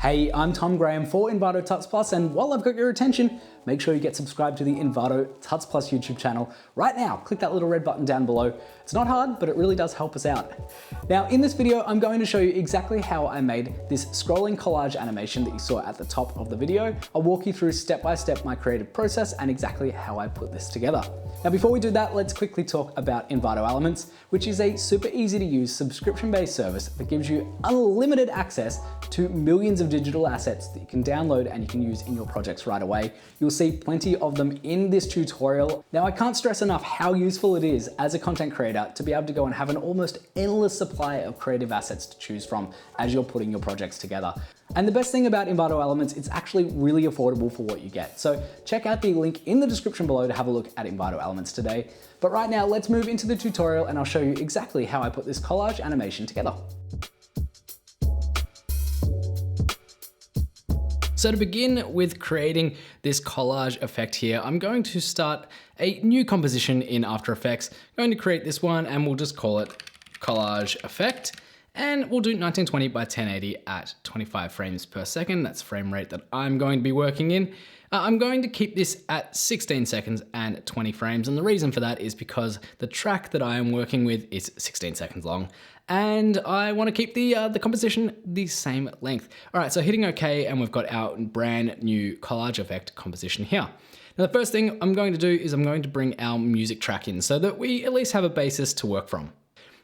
Hey, I'm Tom Graham for Envato Tuts Plus, and while I've got your attention, make sure you get subscribed to the Envato Tuts Plus YouTube channel right now. Click that little red button down below. It's not hard, but it really does help us out. Now, in this video, I'm going to show you exactly how I made this scrolling collage animation that you saw at the top of the video. I'll walk you through step by step my creative process and exactly how I put this together. Now, before we do that, let's quickly talk about Envato Elements, which is a super easy to use subscription-based service that gives you unlimited access to millions of digital assets that you can download and you can use in your projects right away. You'll see plenty of them in this tutorial. Now, I can't stress enough how useful it is as a content creator to be able to go and have an almost endless supply of creative assets to choose from as you're putting your projects together. And the best thing about Envato Elements, it's actually really affordable for what you get. So check out the link in the description below to have a look at Envato Elements today. But right now, let's move into the tutorial and I'll show you exactly how I put this collage animation together. So to begin with creating this collage effect here, I'm going to start a new composition in After Effects. I'm going to create this one and we'll just call it Collage Effect. And we'll do 1920 by 1080 at 25 frames per second. That's the frame rate that I'm going to be working in. I'm going to keep this at 16 seconds and 20 frames. And the reason for that is because the track that I am working with is 16 seconds long. And I want to keep the composition the same length. All right, so hitting OK, and we've got our brand new collage effect composition here. Now, the first thing I'm going to do is I'm going to bring our music track in so that we at least have a basis to work from.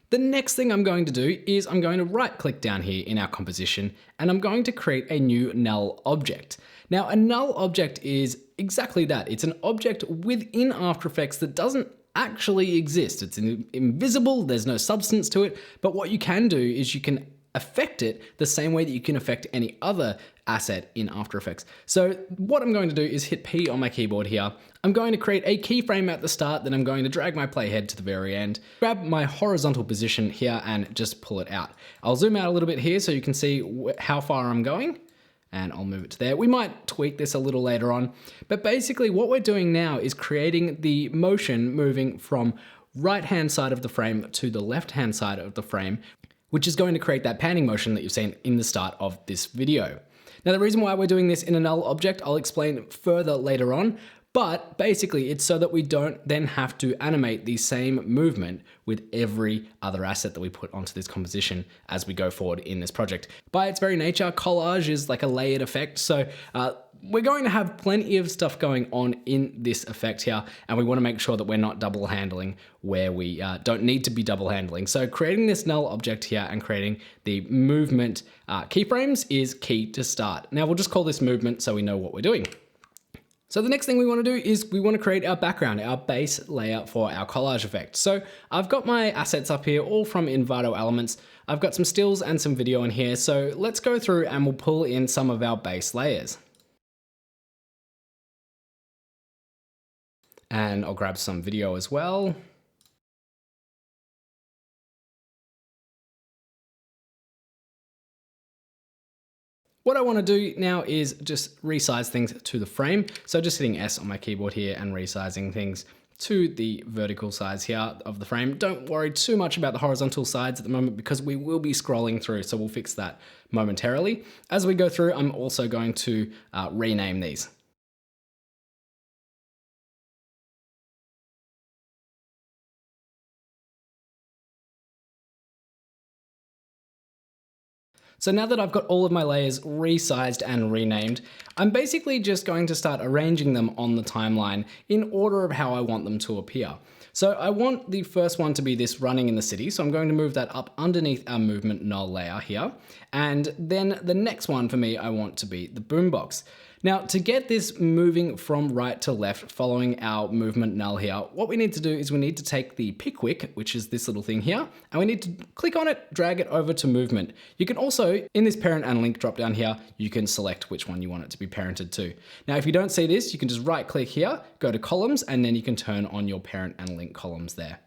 The next thing I'm going to do is I'm going to right click down here in our composition and I'm going to create a new null object. Now, a null object is exactly that. It's an object within After Effects that doesn't actually exist. It's invisible, there's no substance to it, but what you can do is you can affect it the same way that you can affect any other asset in After Effects. So what I'm going to do is hit P on my keyboard here. I'm going to create a keyframe at the start, then I'm going to drag my playhead to the very end, grab my horizontal position here and just pull it out. I'll zoom out a little bit here so you can see how far I'm going. And I'll move it to there. We might tweak this a little later on, but basically what we're doing now is creating the motion moving from right-hand side of the frame to the left-hand side of the frame, which is going to create that panning motion that you've seen in the start of this video. Now, the reason why we're doing this in a null object, I'll explain further later on, but basically it's so that we don't then have to animate the same movement with every other asset that we put onto this composition as we go forward in this project. By its very nature, collage is like a layered effect. So we're going to have plenty of stuff going on in this effect here, and we want to make sure that we're not double handling where we don't need to be double handling. So creating this null object here and creating the movement keyframes is key to start. Now we'll just call this movement so we know what we're doing. So the next thing we want to do is we want to create our background, our base layer for our collage effect. So I've got my assets up here, all from Envato Elements. I've got some stills and some video in here. So let's go through and we'll pull in some of our base layers. And I'll grab some video as well. What I want to do now is just resize things to the frame. So just hitting S on my keyboard here and resizing things to the vertical size here of the frame. Don't worry too much about the horizontal sides at the moment because we will be scrolling through, so we'll fix that momentarily. As we go through, I'm also going to rename these. So now that I've got all of my layers resized and renamed, I'm basically just going to start arranging them on the timeline in order of how I want them to appear. So I want the first one to be this running in the city. So I'm going to move that up underneath our movement null layer here. And then the next one for me, I want to be the boombox. Now, to get this moving from right to left following our movement null here, what we need to do is we need to take the pickwick, which is this little thing here, and we need to click on it, drag it over to movement. You can also, in this parent and link drop down here, you can select which one you want it to be parented to. Now, if you don't see this, you can just right click here, go to columns, and then you can turn on your parent and link columns there.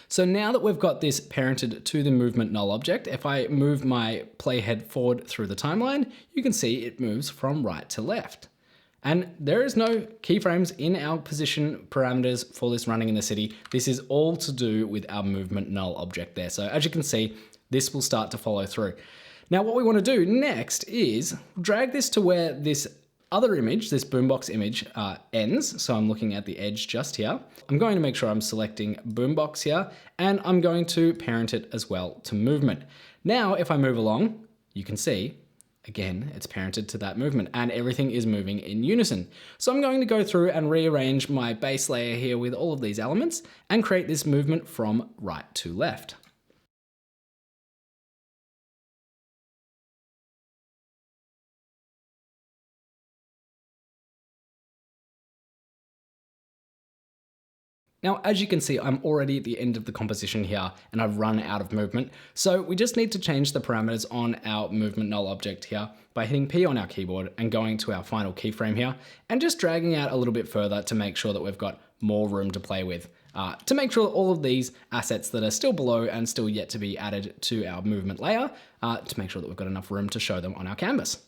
So now that we've got this parented to the movement null object, if I move my playhead forward through the timeline, you can see it moves from right to left. And there is no keyframes in our position parameters for this running in the city. This is all to do with our movement null object there. So as you can see, this will start to follow through. Now what we want to do next is drag this to where this other image, this boombox image, ends. So I'm looking at the edge just here. I'm going to make sure I'm selecting boombox here, and I'm going to parent it as well to movement. Now, if I move along, you can see, again, it's parented to that movement and everything is moving in unison. So I'm going to go through and rearrange my base layer here with all of these elements and create this movement from right to left. Now, as you can see, I'm already at the end of the composition here and I've run out of movement. So we just need to change the parameters on our movement null object here by hitting P on our keyboard and going to our final keyframe here and just dragging out a little bit further to make sure that we've got more room to play with. To make sure all of these assets that are still below and still yet to be added to our movement layer, to make sure that we've got enough room to show them on our canvas.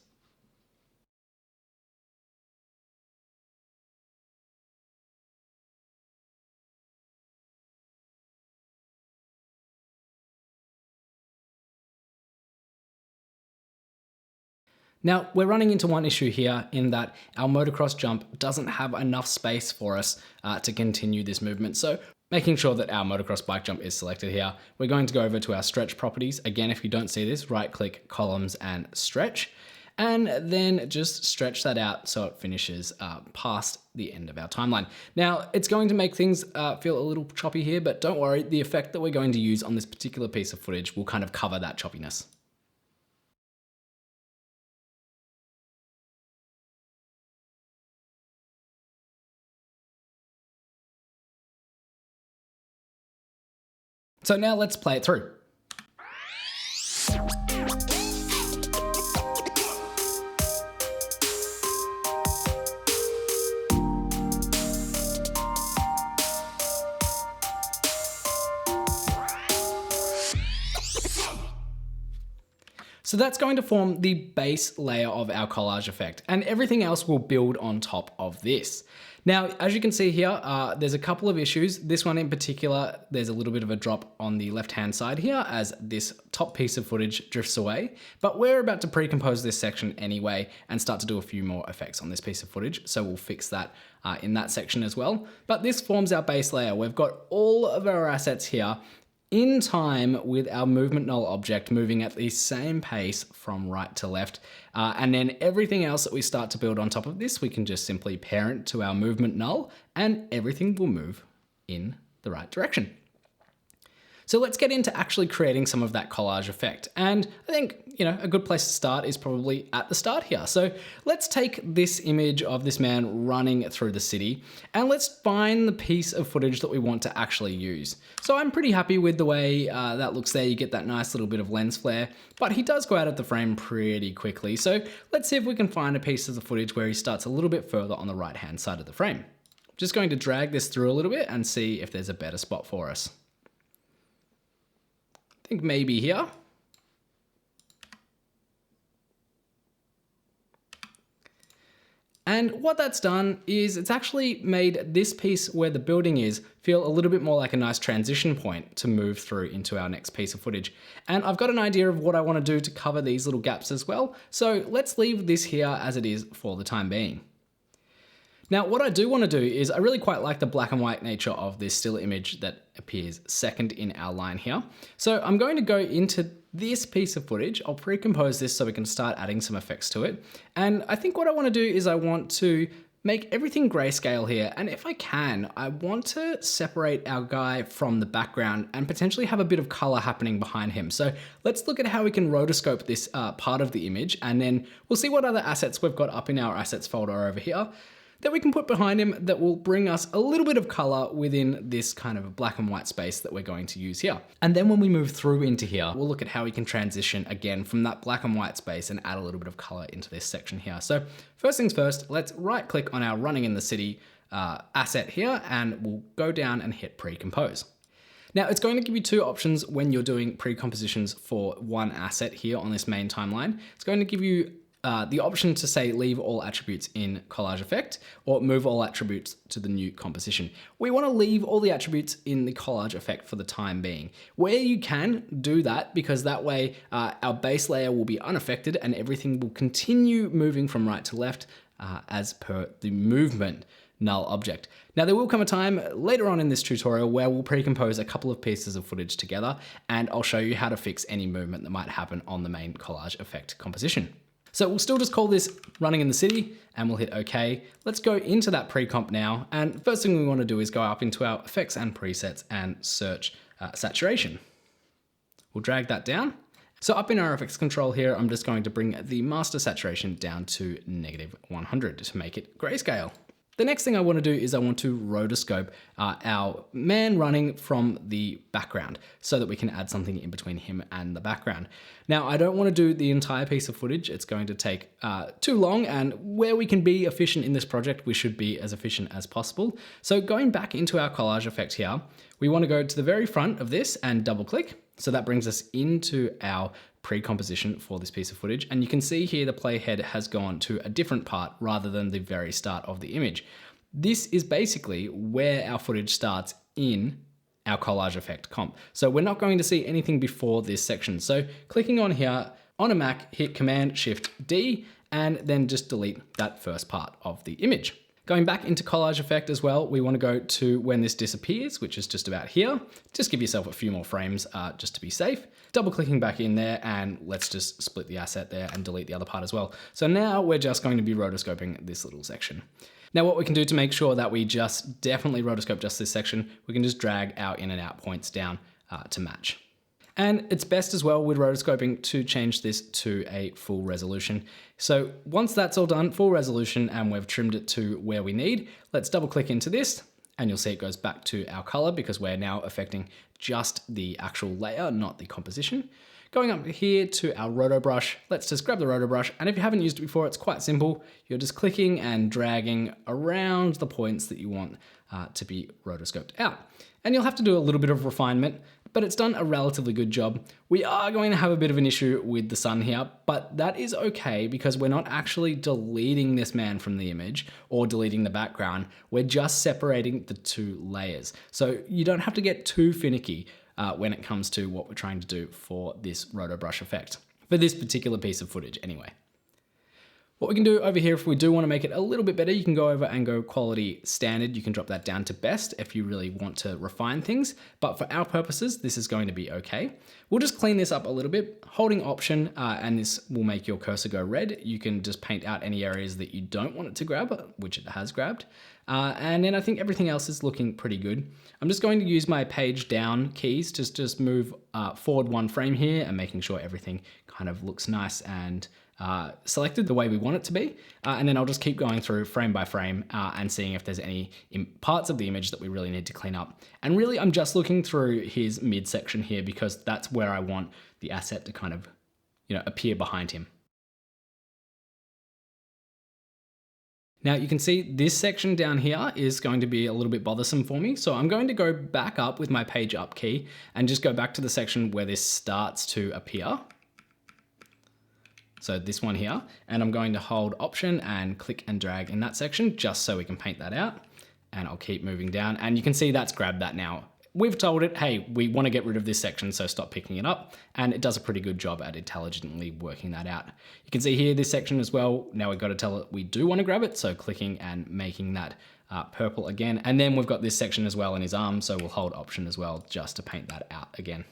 Now, we're running into one issue here in that our motocross jump doesn't have enough space for us to continue this movement. So making sure that our motocross bike jump is selected here, we're going to go over to our stretch properties. Again, if you don't see this, right click columns and stretch, and then just stretch that out so it finishes past the end of our timeline. Now, it's going to make things feel a little choppy here, but don't worry, the effect that we're going to use on this particular piece of footage will kind of cover that choppiness. So now let's play it through. So that's going to form the base layer of our collage effect, and everything else will build on top of this. Now, as you can see here, there's a couple of issues. This one in particular, there's a little bit of a drop on the left-hand side here as this top piece of footage drifts away, but we're about to pre-compose this section anyway and start to do a few more effects on this piece of footage. So we'll fix that in that section as well. But this forms our base layer. We've got all of our assets here in time with our movement null object moving at the same pace from right to left. And then everything else that we start to build on top of this, we can just simply parent to our movement null and everything will move in the right direction. So let's get into actually creating some of that collage effect. And I think, a good place to start is probably at the start here. So let's take this image of this man running through the city and let's find the piece of footage that we want to actually use. So I'm pretty happy with the way that looks there. You get that nice little bit of lens flare, but he does go out of the frame pretty quickly. So let's see if we can find a piece of the footage where he starts a little bit further on the right-hand side of the frame. Just going to drag this through a little bit and see if there's a better spot for us. I think maybe here. And what that's done is it's actually made this piece where the building is feel a little bit more like a nice transition point to move through into our next piece of footage. And I've got an idea of what I want to do to cover these little gaps as well. So let's leave this here as it is for the time being. Now, what I do want to do is I really quite like the black and white nature of this still image that appears second in our line here. So I'm going to go into this piece of footage. I'll pre-compose this so we can start adding some effects to it. And I think what I want to do is I want to make everything grayscale here. And if I can, I want to separate our guy from the background and potentially have a bit of color happening behind him. So let's look at how we can rotoscope this part of the image, and then we'll see what other assets we've got up in our assets folder over here that we can put behind him that will bring us a little bit of color within this kind of black and white space that we're going to use here. And then when we move through into here, we'll look at how we can transition again from that black and white space and add a little bit of color into this section here. So first things first, let's right click on our running in the city asset here, and we'll go down and hit pre-compose. Now it's going to give you two options when you're doing pre-compositions for one asset here on this main timeline. It's going to give you the option to say leave all attributes in collage effect or move all attributes to the new composition. We want to leave all the attributes in the collage effect for the time being. Where you can, do that, because that way our base layer will be unaffected and everything will continue moving from right to left as per the movement null object. Now there will come a time later on in this tutorial where we'll pre-compose a couple of pieces of footage together, and I'll show you how to fix any movement that might happen on the main collage effect composition. So we'll still just call this running in the city and we'll hit OK. Let's go into that pre-comp now. And first thing we want to do is go up into our effects and presets and search saturation. We'll drag that down. So up in our effects control here, I'm just going to bring the master saturation down to -100 to make it grayscale. The next thing I want to do is I want to rotoscope our man running from the background so that we can add something in between him and the background. Now, I don't want to do the entire piece of footage. It's going to take too long, and where we can be efficient in this project, we should be as efficient as possible. So going back into our collage effect here, we want to go to the very front of this and double click. So that brings us into our pre-composition for this piece of footage. And you can see here the playhead has gone to a different part rather than the very start of the image. This is basically where our footage starts in our collage effect comp. So we're not going to see anything before this section. So clicking on here on a Mac, hit Command-Shift-D and then just delete that first part of the image. Going back into collage effect as well, we want to go to when this disappears, which is just about here. Just give yourself a few more frames just to be safe. Double clicking back in there, and let's just split the asset there and delete the other part as well. So now we're just going to be rotoscoping this little section. Now what we can do to make sure that we just definitely rotoscope just this section, we can just drag our in and out points down to match. And it's best as well with rotoscoping to change this to a full resolution. So once that's all done, full resolution, and we've trimmed it to where we need, let's double click into this and you'll see it goes back to our color because we're now affecting just the actual layer, not the composition. Going up here to our roto brush, let's just grab the roto brush. And if you haven't used it before, it's quite simple. You're just clicking and dragging around the points that you want to be rotoscoped out. And you'll have to do a little bit of refinement, but it's done a relatively good job. We are going to have a bit of an issue with the sun here, but that is okay because we're not actually deleting this man from the image or deleting the background. We're just separating the two layers. So you don't have to get too finicky when it comes to what we're trying to do for this roto brush effect, for this particular piece of footage anyway. What we can do over here, if we do want to make it a little bit better, you can go over and go quality standard. You can drop that down to best if you really want to refine things. But for our purposes, this is going to be okay. We'll just clean this up a little bit, holding Option, and this will make your cursor go red. You can just paint out any areas that you don't want it to grab, which it has grabbed. And then I think everything else is looking pretty good. I'm just going to use my page down keys to just move forward one frame here and making sure everything kind of looks nice and selected the way we want it to be. And then I'll just keep going through frame by frame and seeing if there's any parts of the image that we really need to clean up. And really, I'm just looking through his midsection here because that's where I want the asset to kind of, appear behind him. Now you can see this section down here is going to be a little bit bothersome for me. So I'm going to go back up with my page up key and just go back to the section where this starts to appear. So this one here, and I'm going to hold Option and click and drag in that section just so we can paint that out. And I'll keep moving down and you can see that's grabbed that now. We've told it, hey, we want to get rid of this section, so stop picking it up. And it does a pretty good job at intelligently working that out. You can see here this section as well. Now we've got to tell it we do want to grab it. So clicking and making that purple again. And then we've got this section as well in his arm. So we'll hold Option as well just to paint that out again.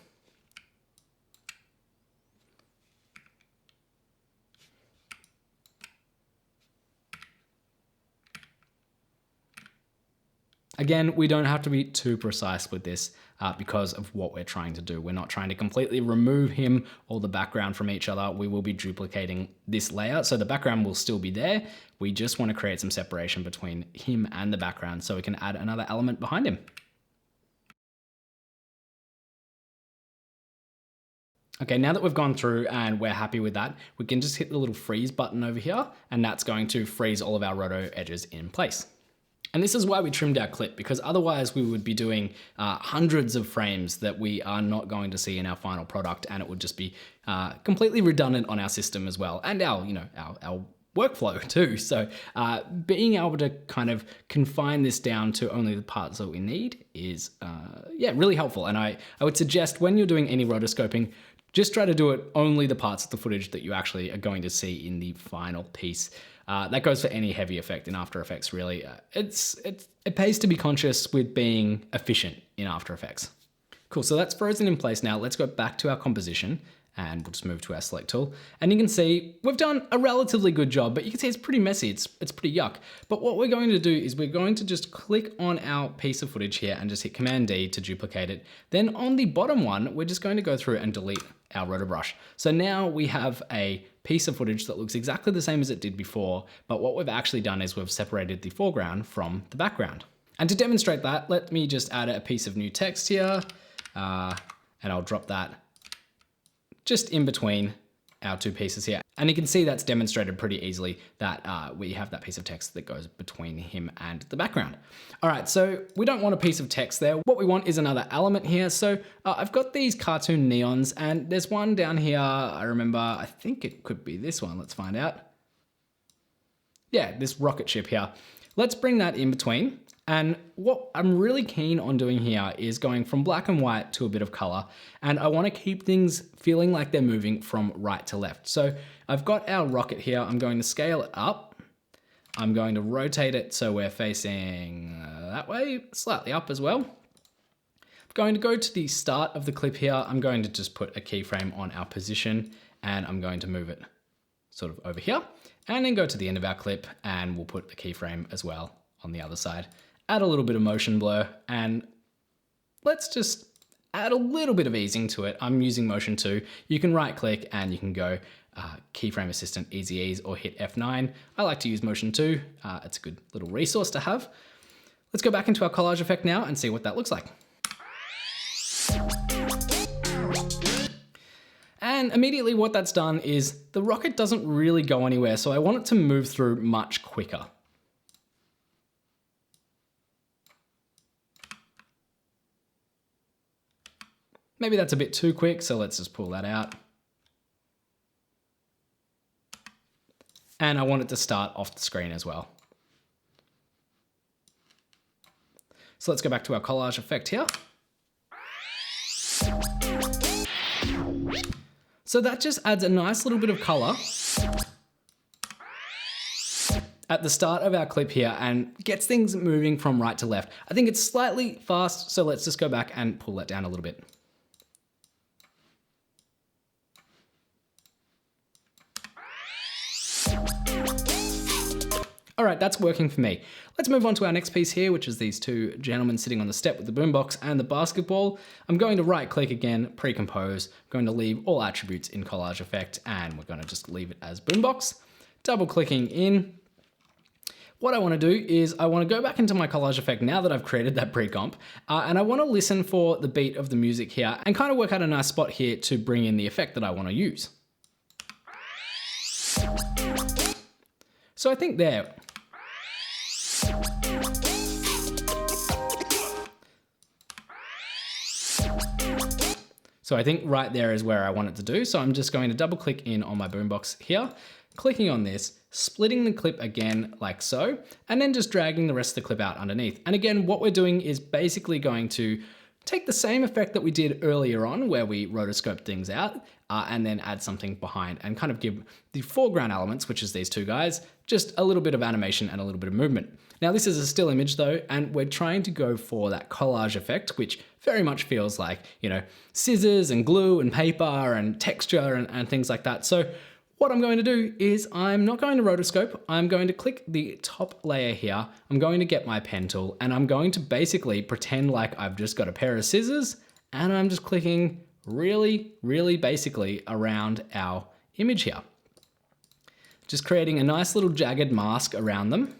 Again, we don't have to be too precise with this because of what we're trying to do. We're not trying to completely remove him or the background from each other. We will be duplicating this layer. So the background will still be there. We just want to create some separation between him and the background so we can add another element behind him. Okay, now that we've gone through and we're happy with that, we can just hit the little freeze button over here and that's going to freeze all of our roto edges in place. And this is why we trimmed our clip, because otherwise we would be doing hundreds of frames that we are not going to see in our final product, and it would just be completely redundant on our system as well, and our, our workflow too. So being able to kind of confine this down to only the parts that we need is really helpful. And I would suggest when you're doing any rotoscoping, just try to do it only the parts of the footage that you actually are going to see in the final piece. That goes for any heavy effect in After Effects, really. It pays to be conscious with being efficient in After Effects. Cool, so that's frozen in place now. Let's go back to our composition and we'll just move to our select tool. And you can see we've done a relatively good job, but you can see it's pretty messy, it's pretty yuck. But what we're going to do is we're going to just click on our piece of footage here and just hit Command D to duplicate it. Then on the bottom one, we're just going to go through and delete our roto brush. So now we have a piece of footage that looks exactly the same as it did before, but what we've actually done is we've separated the foreground from the background. And to demonstrate that, let me just add a piece of new text here, and I'll drop that just in between our two pieces here. And you can see that's demonstrated pretty easily that we have that piece of text that goes between him and the background. All right, so we don't want a piece of text there. What we want is another element here. So I've got these cartoon neons, and there's one down here. I remember, I think it could be this one. Let's find out. Yeah, this rocket ship here. Let's bring that in between. And what I'm really keen on doing here is going from black and white to a bit of color. And I want to keep things feeling like they're moving from right to left. So I've got our rocket here. I'm going to scale it up. I'm going to rotate it so we're facing that way, slightly up as well. I'm going to go to the start of the clip here. I'm going to just put a keyframe on our position, and I'm going to move it sort of over here, and then go to the end of our clip, and we'll put a keyframe as well on the other side. Add a little bit of motion blur, and let's just add a little bit of easing to it. I'm using motion 2. You can right click and you can go keyframe assistant easy ease or hit F9. I like to use motion 2. It's a good little resource to have. Let's go back into our collage effect now and see what that looks like. And immediately what that's done is the rocket doesn't really go anywhere, so I want it to move through much quicker. Maybe that's a bit too quick, so let's just pull that out. And I want it to start off the screen as well. So let's go back to our collage effect here. So that just adds a nice little bit of color at the start of our clip here and gets things moving from right to left. I think it's slightly fast, so let's just go back and pull that down a little bit. All right, that's working for me. Let's move on to our next piece here, which is these two gentlemen sitting on the step with the boombox and the basketball. I'm going to right click again, pre-compose. I'm going to leave all attributes in collage effect, and we're going to just leave it as boombox. Double clicking in. What I want to do is I want to go back into my collage effect now that I've created that pre-comp, and I want to listen for the beat of the music here and kind of work out a nice spot here to bring in the effect that I want to use. So I think there. So I think right there is where I want it to do. So I'm just going to double click in on my boombox here, clicking on this, splitting the clip again like so, and then just dragging the rest of the clip out underneath. And again, what we're doing is basically going to take the same effect that we did earlier on where we rotoscoped things out and then add something behind and kind of give the foreground elements, which is these two guys, just a little bit of animation and a little bit of movement. Now this is a still image though, and we're trying to go for that collage effect, which very much feels like, you know, scissors and glue and paper and texture and things like that. So what I'm going to do is I'm not going to rotoscope. I'm going to click the top layer here. I'm going to get my pen tool and I'm going to basically pretend like I've just got a pair of scissors and I'm just clicking really, really basically around our image here. Just creating a nice little jagged mask around them.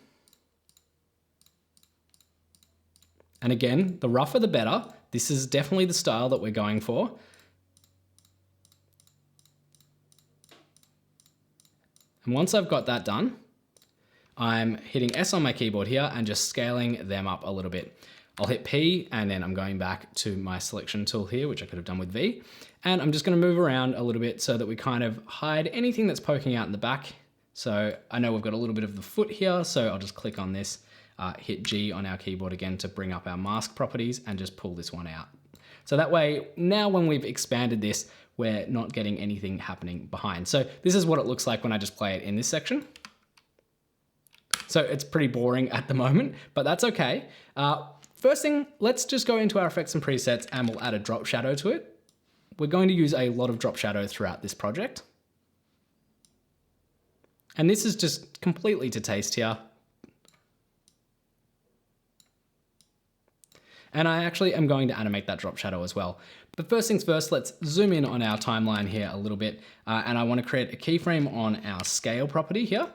And again, the rougher the better. This is definitely the style that we're going for. And once I've got that done, I'm hitting S on my keyboard here and just scaling them up a little bit. I'll hit P and then I'm going back to my selection tool here, which I could have done with V. And I'm just going to move around a little bit so that we kind of hide anything that's poking out in the back. So I know we've got a little bit of the foot here, so I'll just click on this, hit G on our keyboard again to bring up our mask properties and just pull this one out. So that way, now when we've expanded this, we're not getting anything happening behind. So this is what it looks like when I just play it in this section. So it's pretty boring at the moment, but that's okay. First thing, let's just go into our effects and presets and we'll add a drop shadow to it. We're going to use a lot of drop shadow throughout this project. And this is just completely to taste here. And I actually am going to animate that drop shadow as well. But first things first, let's zoom in on our timeline here a little bit. And I want to create a keyframe on our scale property here.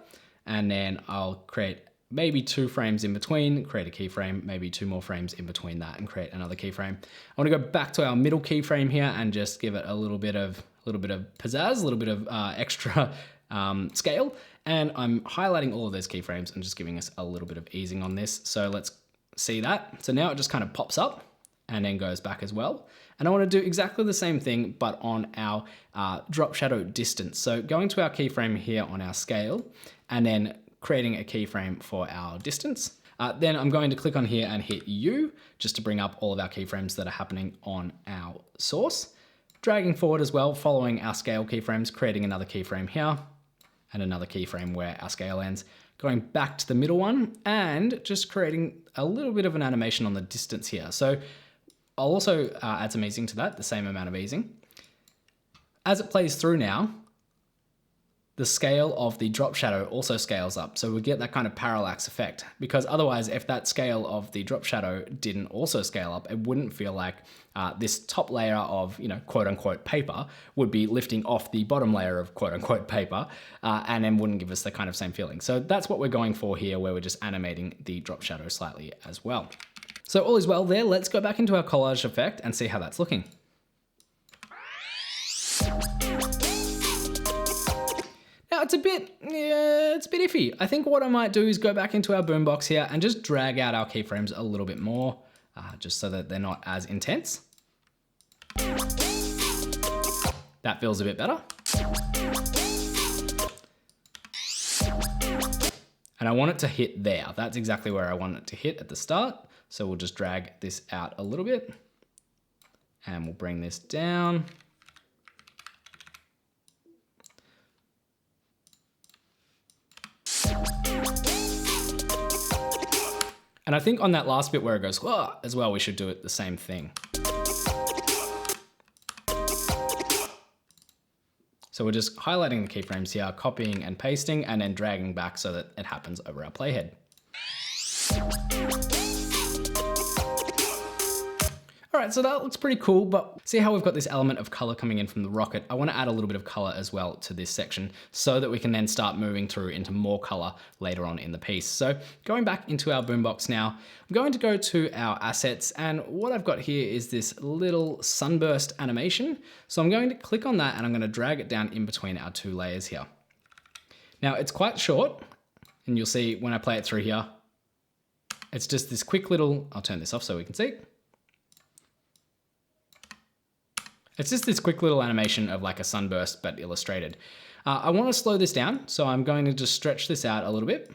And then I'll create maybe 2 frames in between, create a keyframe, maybe 2 more frames in between that and create another keyframe. I want to go back to our middle keyframe here and just give it a little bit of pizzazz, a little bit of extra scale. And I'm highlighting all of those keyframes and just giving us a little bit of easing on this. So let's see that. So now it just kind of pops up and then goes back as well. And I want to do exactly the same thing, but on our drop shadow distance. So going to our keyframe here on our scale and then creating a keyframe for our distance. Then I'm going to click on here and hit U just to bring up all of our keyframes that are happening on our source. Dragging forward as well, following our scale keyframes, creating another keyframe here and another keyframe where our scale ends. Going back to the middle one and just creating a little bit of an animation on the distance here. So I'll also add some easing to that, the same amount of easing. As it plays through now, the scale of the drop shadow also scales up. So we get that kind of parallax effect, because otherwise if that scale of the drop shadow didn't also scale up, it wouldn't feel like this top layer of, quote unquote paper would be lifting off the bottom layer of quote unquote paper and then wouldn't give us the kind of same feeling. So that's what we're going for here, where we're just animating the drop shadow slightly as well. So all is well there. Let's go back into our collage effect and see how that's looking. Now it's a bit iffy. I think what I might do is go back into our boombox here and just drag out our keyframes a little bit more, just so that they're not as intense. That feels a bit better. And I want it to hit there. That's exactly where I want it to hit at the start. So we'll just drag this out a little bit and we'll bring this down. And I think on that last bit where it goes as well, we should do it the same thing. So we're just highlighting the keyframes here, copying and pasting, and then dragging back so that it happens over our playhead. All right, so that looks pretty cool, but see how we've got this element of color coming in from the rocket? I want to add a little bit of color as well to this section so that we can then start moving through into more color later on in the piece. So going back into our boombox now, I'm going to go to our assets, and what I've got here is this little sunburst animation. So I'm going to click on that and I'm going to drag it down in between our 2 layers here. Now it's quite short, and you'll see when I play it through here, it's just this quick little, I'll turn this off so we can see. It's just this quick little animation of like a sunburst, but illustrated. I want to slow this down, so I'm going to just stretch this out a little bit.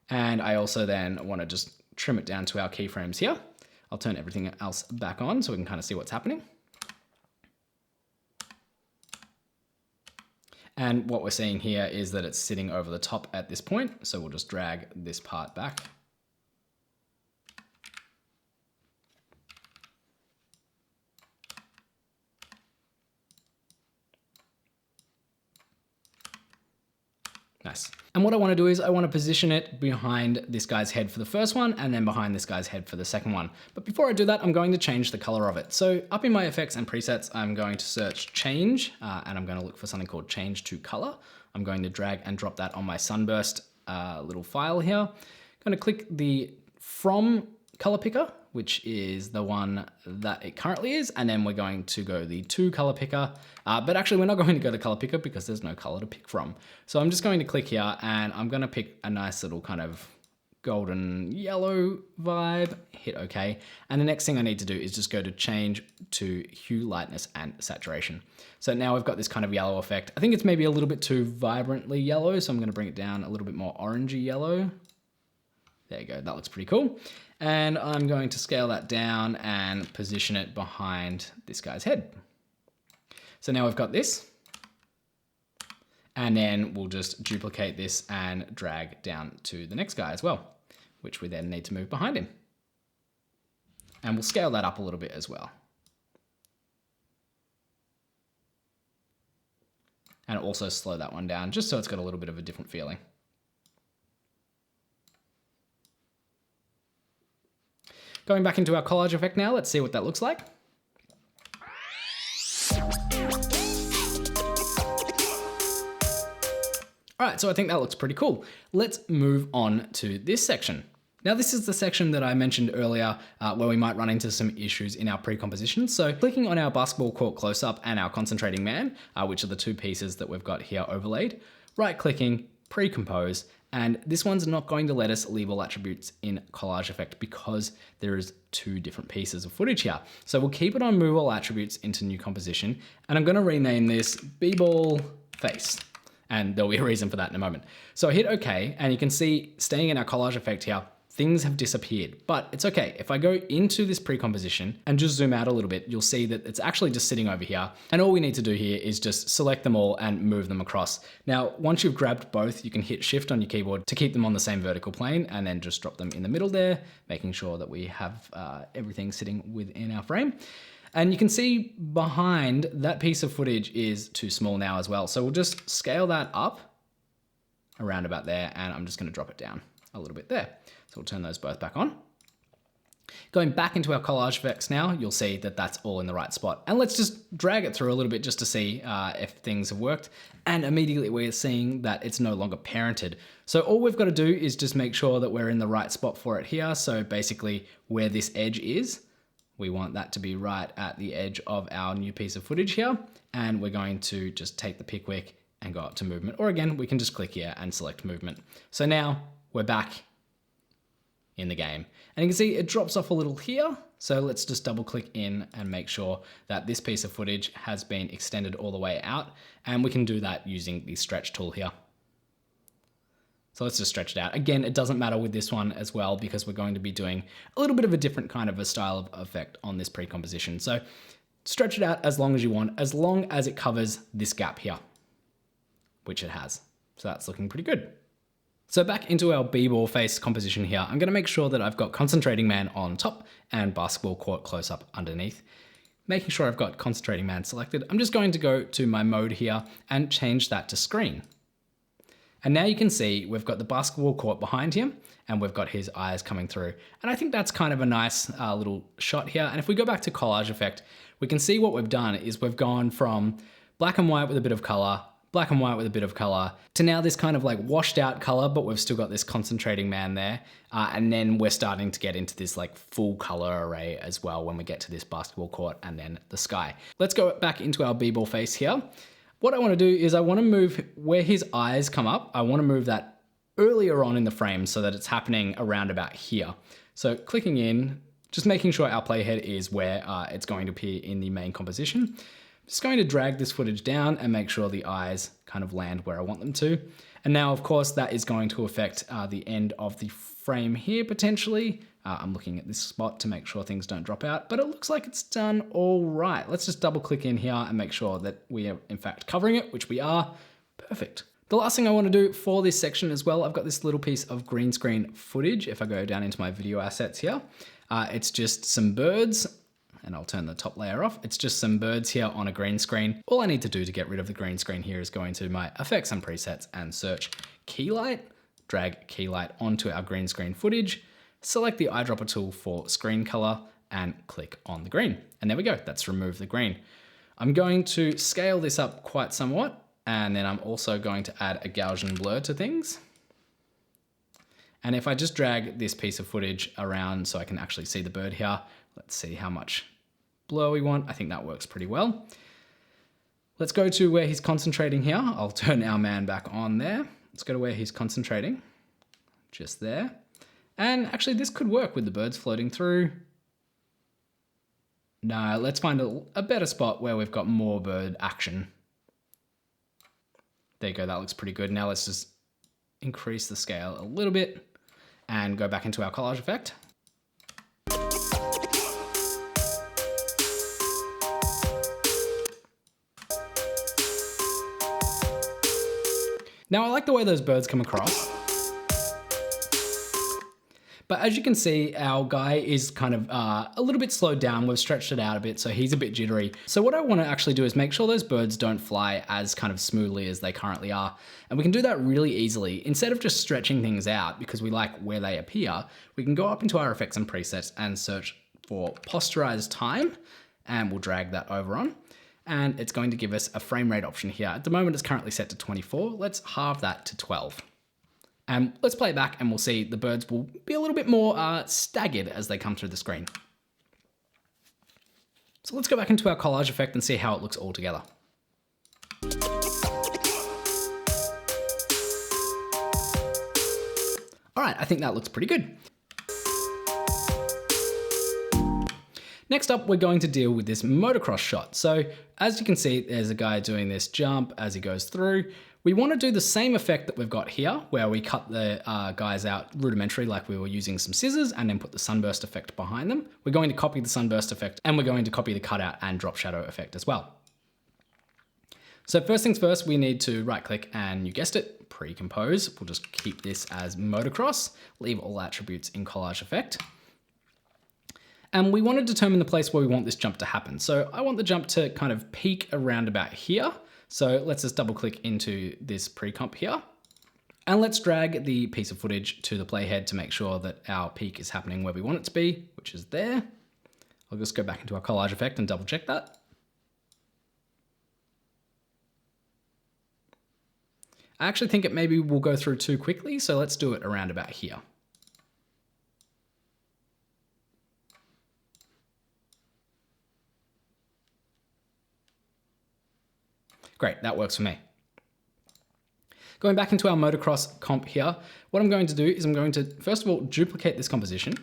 And I also then want to just trim it down to our keyframes here. I'll turn everything else back on so we can kind of see what's happening. And what we're seeing here is that it's sitting over the top at this point. So we'll just drag this part back. Nice. And what I want to do is I want to position it behind this guy's head for the first one and then behind this guy's head for the second one. But before I do that, I'm going to change the color of it. So up in my effects and presets, I'm going to search change and I'm going to look for something called change to color. I'm going to drag and drop that on my sunburst little file here. I'm going to click the from color picker, which is the one that it currently is. And then we're going to go the 2 color picker, but actually we're not going to go to color picker because there's no color to pick from. So I'm just going to click here and I'm going to pick a nice little kind of golden yellow vibe, hit OK. And the next thing I need to do is just go to change to hue, lightness, and saturation. So now we've got this kind of yellow effect. I think it's maybe a little bit too vibrantly yellow, so I'm going to bring it down a little bit more orangey yellow. There you go, that looks pretty cool. And I'm going to scale that down and position it behind this guy's head. So now we've got this. And then we'll just duplicate this and drag down to the next guy as well, which we then need to move behind him. And we'll scale that up a little bit as well. And also slow that one down just so it's got a little bit of a different feeling. Going back into our collage effect now, let's see what that looks like. All right, so I think that looks pretty cool. Let's move on to this section. Now, this is the section that I mentioned earlier where we might run into some issues in our pre-composition. So clicking on our basketball court close-up and our concentrating man, which are the 2 pieces that we've got here overlaid, right-clicking, pre-compose, and this one's not going to let us leave all attributes in collage effect because there is 2 different pieces of footage here. So we'll keep it on move all attributes into new composition, and I'm gonna rename this b-ball face. And there'll be a reason for that in a moment. So I hit OK, and you can see staying in our collage effect here, things have disappeared, but it's okay. If I go into this pre-composition and just zoom out a little bit, you'll see that it's actually just sitting over here. And all we need to do here is just select them all and move them across. Now, once you've grabbed both, you can hit Shift on your keyboard to keep them on the same vertical plane and then just drop them in the middle there, making sure that we have everything sitting within our frame. And you can see behind that piece of footage is too small now as well. So we'll just scale that up around about there, and I'm just gonna drop it down a little bit there. So we'll turn those both back on. Going back into our collage effects now, you'll see that that's all in the right spot. And let's just drag it through a little bit just to see if things have worked. And immediately we're seeing that it's no longer parented. So all we've got to do is just make sure that we're in the right spot for it here. So basically where this edge is, we want that to be right at the edge of our new piece of footage here. And we're going to just take the pickwick and go up to movement. Or again, we can just click here and select movement. So now we're back in the game. And you can see it drops off a little here. So let's just double click in and make sure that this piece of footage has been extended all the way out. And we can do that using the stretch tool here. So let's just stretch it out. Again, it doesn't matter with this one as well because we're going to be doing a little bit of a different kind of a style of effect on this pre-composition. So stretch it out as long as you want, as long as it covers this gap here, which it has. So that's looking pretty good. So back into our b-ball face composition here, I'm gonna make sure that I've got concentrating man on top and basketball court close-up underneath. Making sure I've got concentrating man selected, I'm just going to go to my mode here and change that to screen. And now you can see we've got the basketball court behind him and we've got his eyes coming through. And I think that's kind of a nice little shot here. And if we go back to collage effect, we can see what we've done is we've gone from black and white with a bit of color, black and white with a bit of color, to now this kind of like washed out color, but we've still got this concentrating man there. And then we're starting to get into this like full color array as well when we get to this basketball court and then the sky. Let's go back into our b-ball face here. What I want to do is I want to move where his eyes come up. I want to move that earlier on in the frame so that it's happening around about here. So clicking in, just making sure our playhead is where it's going to appear in the main composition. Just going to drag this footage down and make sure the eyes kind of land where I want them to. And now, of course, that is going to affect the end of the frame here potentially. I'm looking at this spot to make sure things don't drop out, but it looks like it's done all right. Let's just double click in here and make sure that we are in fact covering it, which we are. Perfect. The last thing I want to do for this section as well, I've got this little piece of green screen footage. If I go down into my video assets here, it's just some birds, and I'll turn the top layer off. It's just some birds here on a green screen. All I need to do to get rid of the green screen here is go into my effects and presets and search Keylight, drag Keylight onto our green screen footage, select the eyedropper tool for screen color and click on the green. And there we go, that's removed the green. I'm going to scale this up quite somewhat, and then I'm also going to add a Gaussian blur to things. And if I just drag this piece of footage around so I can actually see the bird here, let's see how much blur we want. I think that works pretty well. Let's go to where he's concentrating here. I'll turn our man back on there. Let's go to where he's concentrating, just there. And actually this could work with the birds floating through. No, let's find a better spot where we've got more bird action. There you go, that looks pretty good. Now let's just increase the scale a little bit and go back into our collage effect. Now I like the way those birds come across. But as you can see, our guy is kind of a little bit slowed down. We've stretched it out a bit, so he's a bit jittery. So what I want to actually do is make sure those birds don't fly as kind of smoothly as they currently are. And we can do that really easily. Instead of just stretching things out because we like where they appear, we can go up into our effects and presets and search for posterized time, and we'll drag that over on. And it's going to give us a frame rate option here. At the moment, it's currently set to 24. Let's halve that to 12. And let's play it back and we'll see the birds will be a little bit more staggered as they come through the screen. So let's go back into our collage effect and see how it looks all together. All right, I think that looks pretty good. Next up, we're going to deal with this motocross shot. So as you can see, there's a guy doing this jump as he goes through. We want to do the same effect that we've got here, where we cut the guys out rudimentary like we were using some scissors and then put the sunburst effect behind them. We're going to copy the sunburst effect and we're going to copy the cutout and drop shadow effect as well. So first things first, we need to right click and you guessed it, pre-compose. We'll just keep this as motocross, leave all attributes in collage effect. And we want to determine the place where we want this jump to happen. So I want the jump to kind of peak around about here. So let's just double click into this pre-comp here. And let's drag the piece of footage to the playhead to make sure that our peak is happening where we want it to be, which is there. I'll just go back into our collage effect and double check that. I actually think it maybe will go through too quickly, so let's do it around about here. Great, that works for me. Going back into our motocross comp here, what I'm going to do is I'm going to, first of all, duplicate this composition.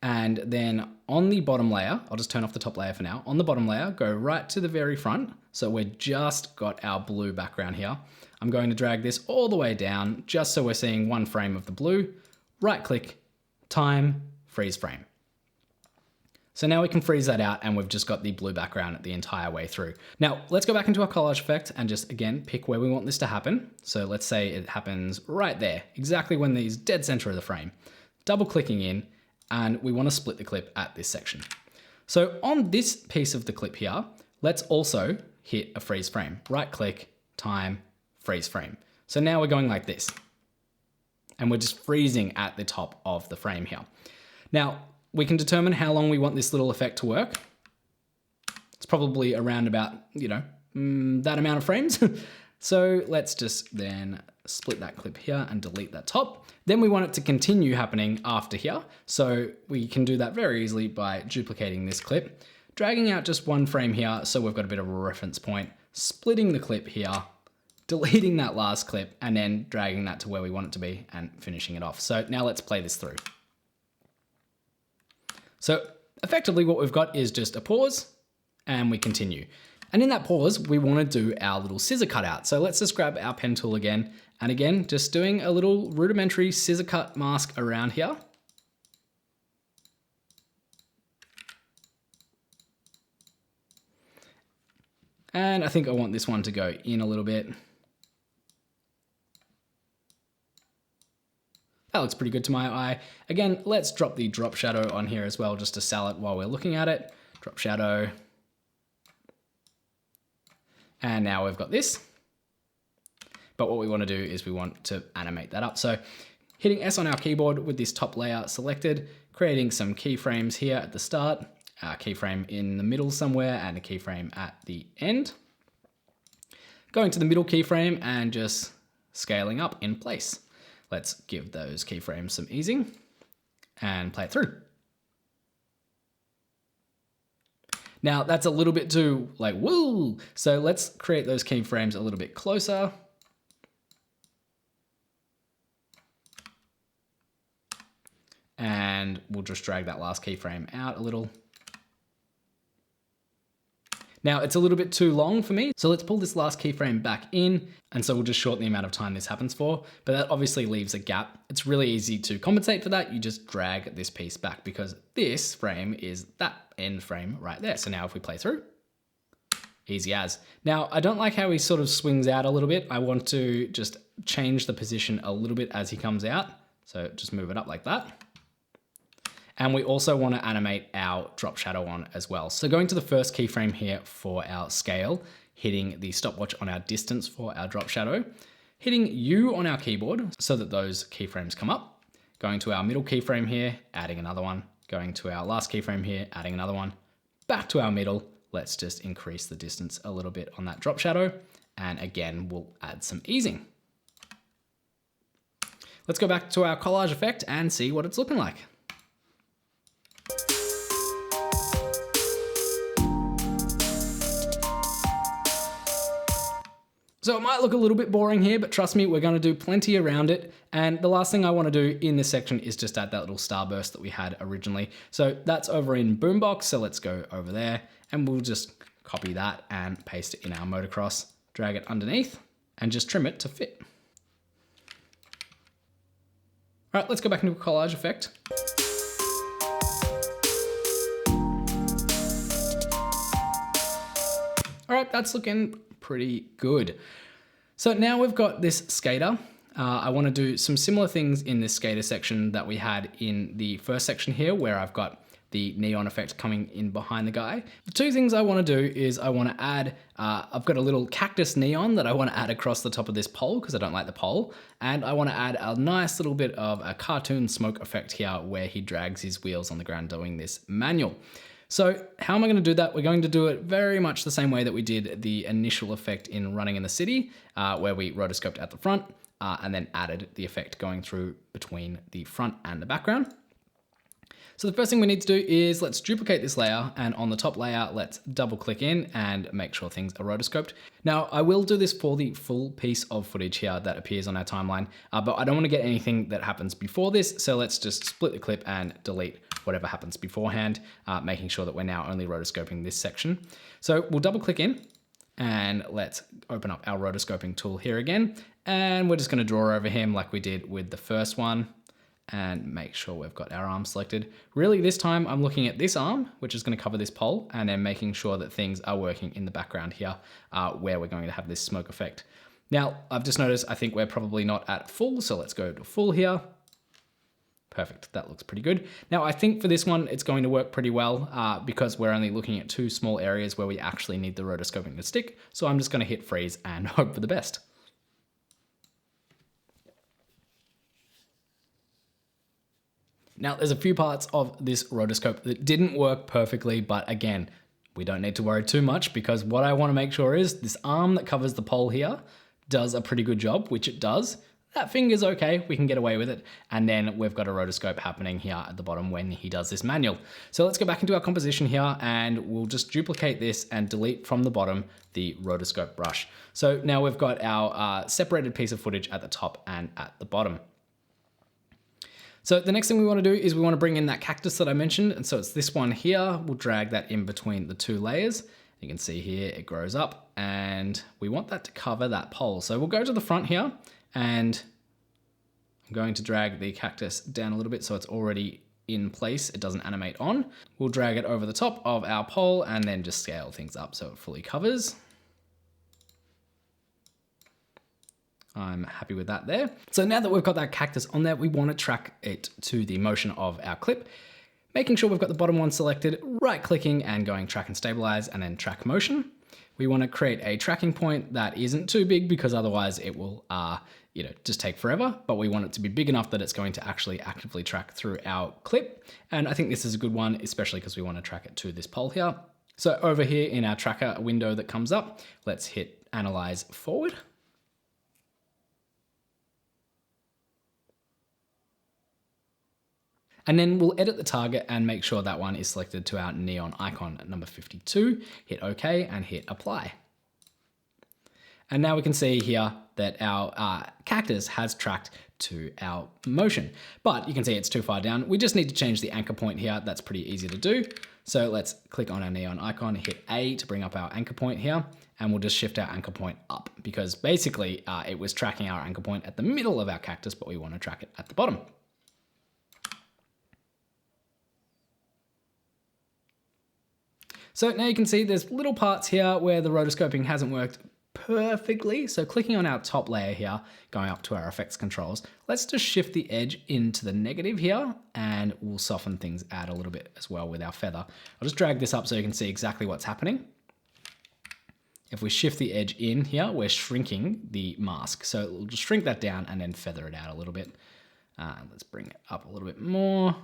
And then on the bottom layer, I'll just turn off the top layer for now. On the bottom layer, go right to the very front. So we've just got our blue background here. I'm going to drag this all the way down, just so we're seeing one frame of the blue. Right click, time, freeze frame. So now we can freeze that out and we've just got the blue background the entire way through. Now let's go back into our collage effect and just again, pick where we want this to happen. So let's say it happens right there, exactly when these dead center of the frame. Double clicking in and we want to split the clip at this section. So on this piece of the clip here, let's also hit a freeze frame. Right click, time, freeze frame. So now we're going like this and we're just freezing at the top of the frame here. Now, we can determine how long we want this little effect to work. It's probably around about, that amount of frames. So let's just then split that clip here and delete that top. Then we want it to continue happening after here. So we can do that very easily by duplicating this clip, dragging out just one frame here so we've got a bit of a reference point, splitting the clip here, deleting that last clip, and then dragging that to where we want it to be and finishing it off. So now let's play this through. So effectively what we've got is just a pause and we continue. And in that pause, we want to do our little scissor cutout. So let's just grab our pen tool again. And again, just doing a little rudimentary scissor cut mask around here. And I think I want this one to go in a little bit. That looks pretty good to my eye. Again, let's drop the drop shadow on here as well, just to sell it while we're looking at it. Drop shadow. And now we've got this. But what we want to do is we want to animate that up. So hitting S on our keyboard with this top layer selected, creating some keyframes here at the start, a keyframe in the middle somewhere, and a keyframe at the end. Going to the middle keyframe and just scaling up in place. Let's give those keyframes some easing and play it through. Now that's a little bit too like, woo. So let's create those keyframes a little bit closer. And we'll just drag that last keyframe out a little. Now it's a little bit too long for me, so let's pull this last keyframe back in, and so we'll just shorten the amount of time this happens for, but that obviously leaves a gap. It's really easy to compensate for that. You just drag this piece back because this frame is that end frame right there. So now if we play through, easy as. Now I don't like how he sort of swings out a little bit. I want to just change the position a little bit as he comes out. So just move it up like that. And we also want to animate our drop shadow on as well. So going to the first keyframe here for our scale, hitting the stopwatch on our distance for our drop shadow, hitting U on our keyboard so that those keyframes come up, going to our middle keyframe here, adding another one, going to our last keyframe here, adding another one, back to our middle. Let's just increase the distance a little bit on that drop shadow. And again, we'll add some easing. Let's go back to our collage effect and see what it's looking like. So it might look a little bit boring here, but trust me, we're going to do plenty around it. And the last thing I want to do in this section is just add that little starburst that we had originally. So that's over in Boombox. So let's go over there and we'll just copy that and paste it in our motocross, drag it underneath and just trim it to fit. All right, let's go back into a collage effect. All right, that's looking pretty good. So now we've got this skater. I want to do some similar things in this skater section that we had in the first section here, where I've got the neon effect coming in behind the guy. The two things I want to do is I want to add, I've got a little cactus neon that I want to add across the top of this pole because I don't like the pole. And I want to add a nice little bit of a cartoon smoke effect here where he drags his wheels on the ground doing this manual. So how am I going to do that? We're going to do it very much the same way that we did the initial effect in Running in the City, where we rotoscoped at the front and then added the effect going through between the front and the background. So the first thing we need to do is let's duplicate this layer, and on the top layer, let's double click in and make sure things are rotoscoped. Now I will do this for the full piece of footage here that appears on our timeline, but I don't want to get anything that happens before this. So let's just split the clip and delete whatever happens beforehand, making sure that we're now only rotoscoping this section. So we'll double click in and let's open up our rotoscoping tool here again. And we're just going to draw over him like we did with the first one and make sure we've got our arm selected. Really this time I'm looking at this arm, which is going to cover this pole, and then making sure that things are working in the background here, where we're going to have this smoke effect. Now I've just noticed I think we're probably not at full, so let's go to full here. Perfect, that looks pretty good. Now I think for this one, it's going to work pretty well because we're only looking at two small areas where we actually need the rotoscoping to stick. So I'm just going to hit freeze and hope for the best. Now there's a few parts of this rotoscope that didn't work perfectly, but again, we don't need to worry too much because what I want to make sure is this arm that covers the pole here does a pretty good job, which it does. That finger's okay, we can get away with it. And then we've got a rotoscope happening here at the bottom when he does this manual. So let's go back into our composition here and we'll just duplicate this and delete from the bottom the rotoscope brush. So now we've got our separated piece of footage at the top and at the bottom. So the next thing we want to do is we want to bring in that cactus that I mentioned. And so it's this one here. We'll drag that in between the two layers. You can see here, it grows up and we want that to cover that pole. So we'll go to the front here and I'm going to drag the cactus down a little bit so it's already in place. It doesn't animate on. We'll drag it over the top of our pole and then just scale things up so it fully covers. I'm happy with that there. So now that we've got that cactus on there, we want to track it to the motion of our clip, making sure we've got the bottom one selected, right clicking and going track and stabilize and then track motion. We want to create a tracking point that isn't too big because otherwise it will just take forever, but we want it to be big enough that it's going to actually actively track through our clip. And I think this is a good one, especially because we want to track it to this pole here. So over here in our tracker window that comes up, let's hit Analyze Forward. And then we'll edit the target and make sure that one is selected to our neon icon at number 52, hit OK and hit apply. And now we can see here that our cactus has tracked to our motion, but you can see it's too far down. We just need to change the anchor point here. That's pretty easy to do. So let's click on our neon icon, hit A to bring up our anchor point here, and we'll just shift our anchor point up because basically it was tracking our anchor point at the middle of our cactus, but we want to track it at the bottom. So now you can see there's little parts here where the rotoscoping hasn't worked perfectly. So clicking on our top layer here, going up to our effects controls, let's just shift the edge into the negative here and we'll soften things out a little bit as well with our feather. I'll just drag this up so you can see exactly what's happening. If we shift the edge in here, we're shrinking the mask. So we'll just shrink that down and then feather it out a little bit. Let's bring it up a little bit more.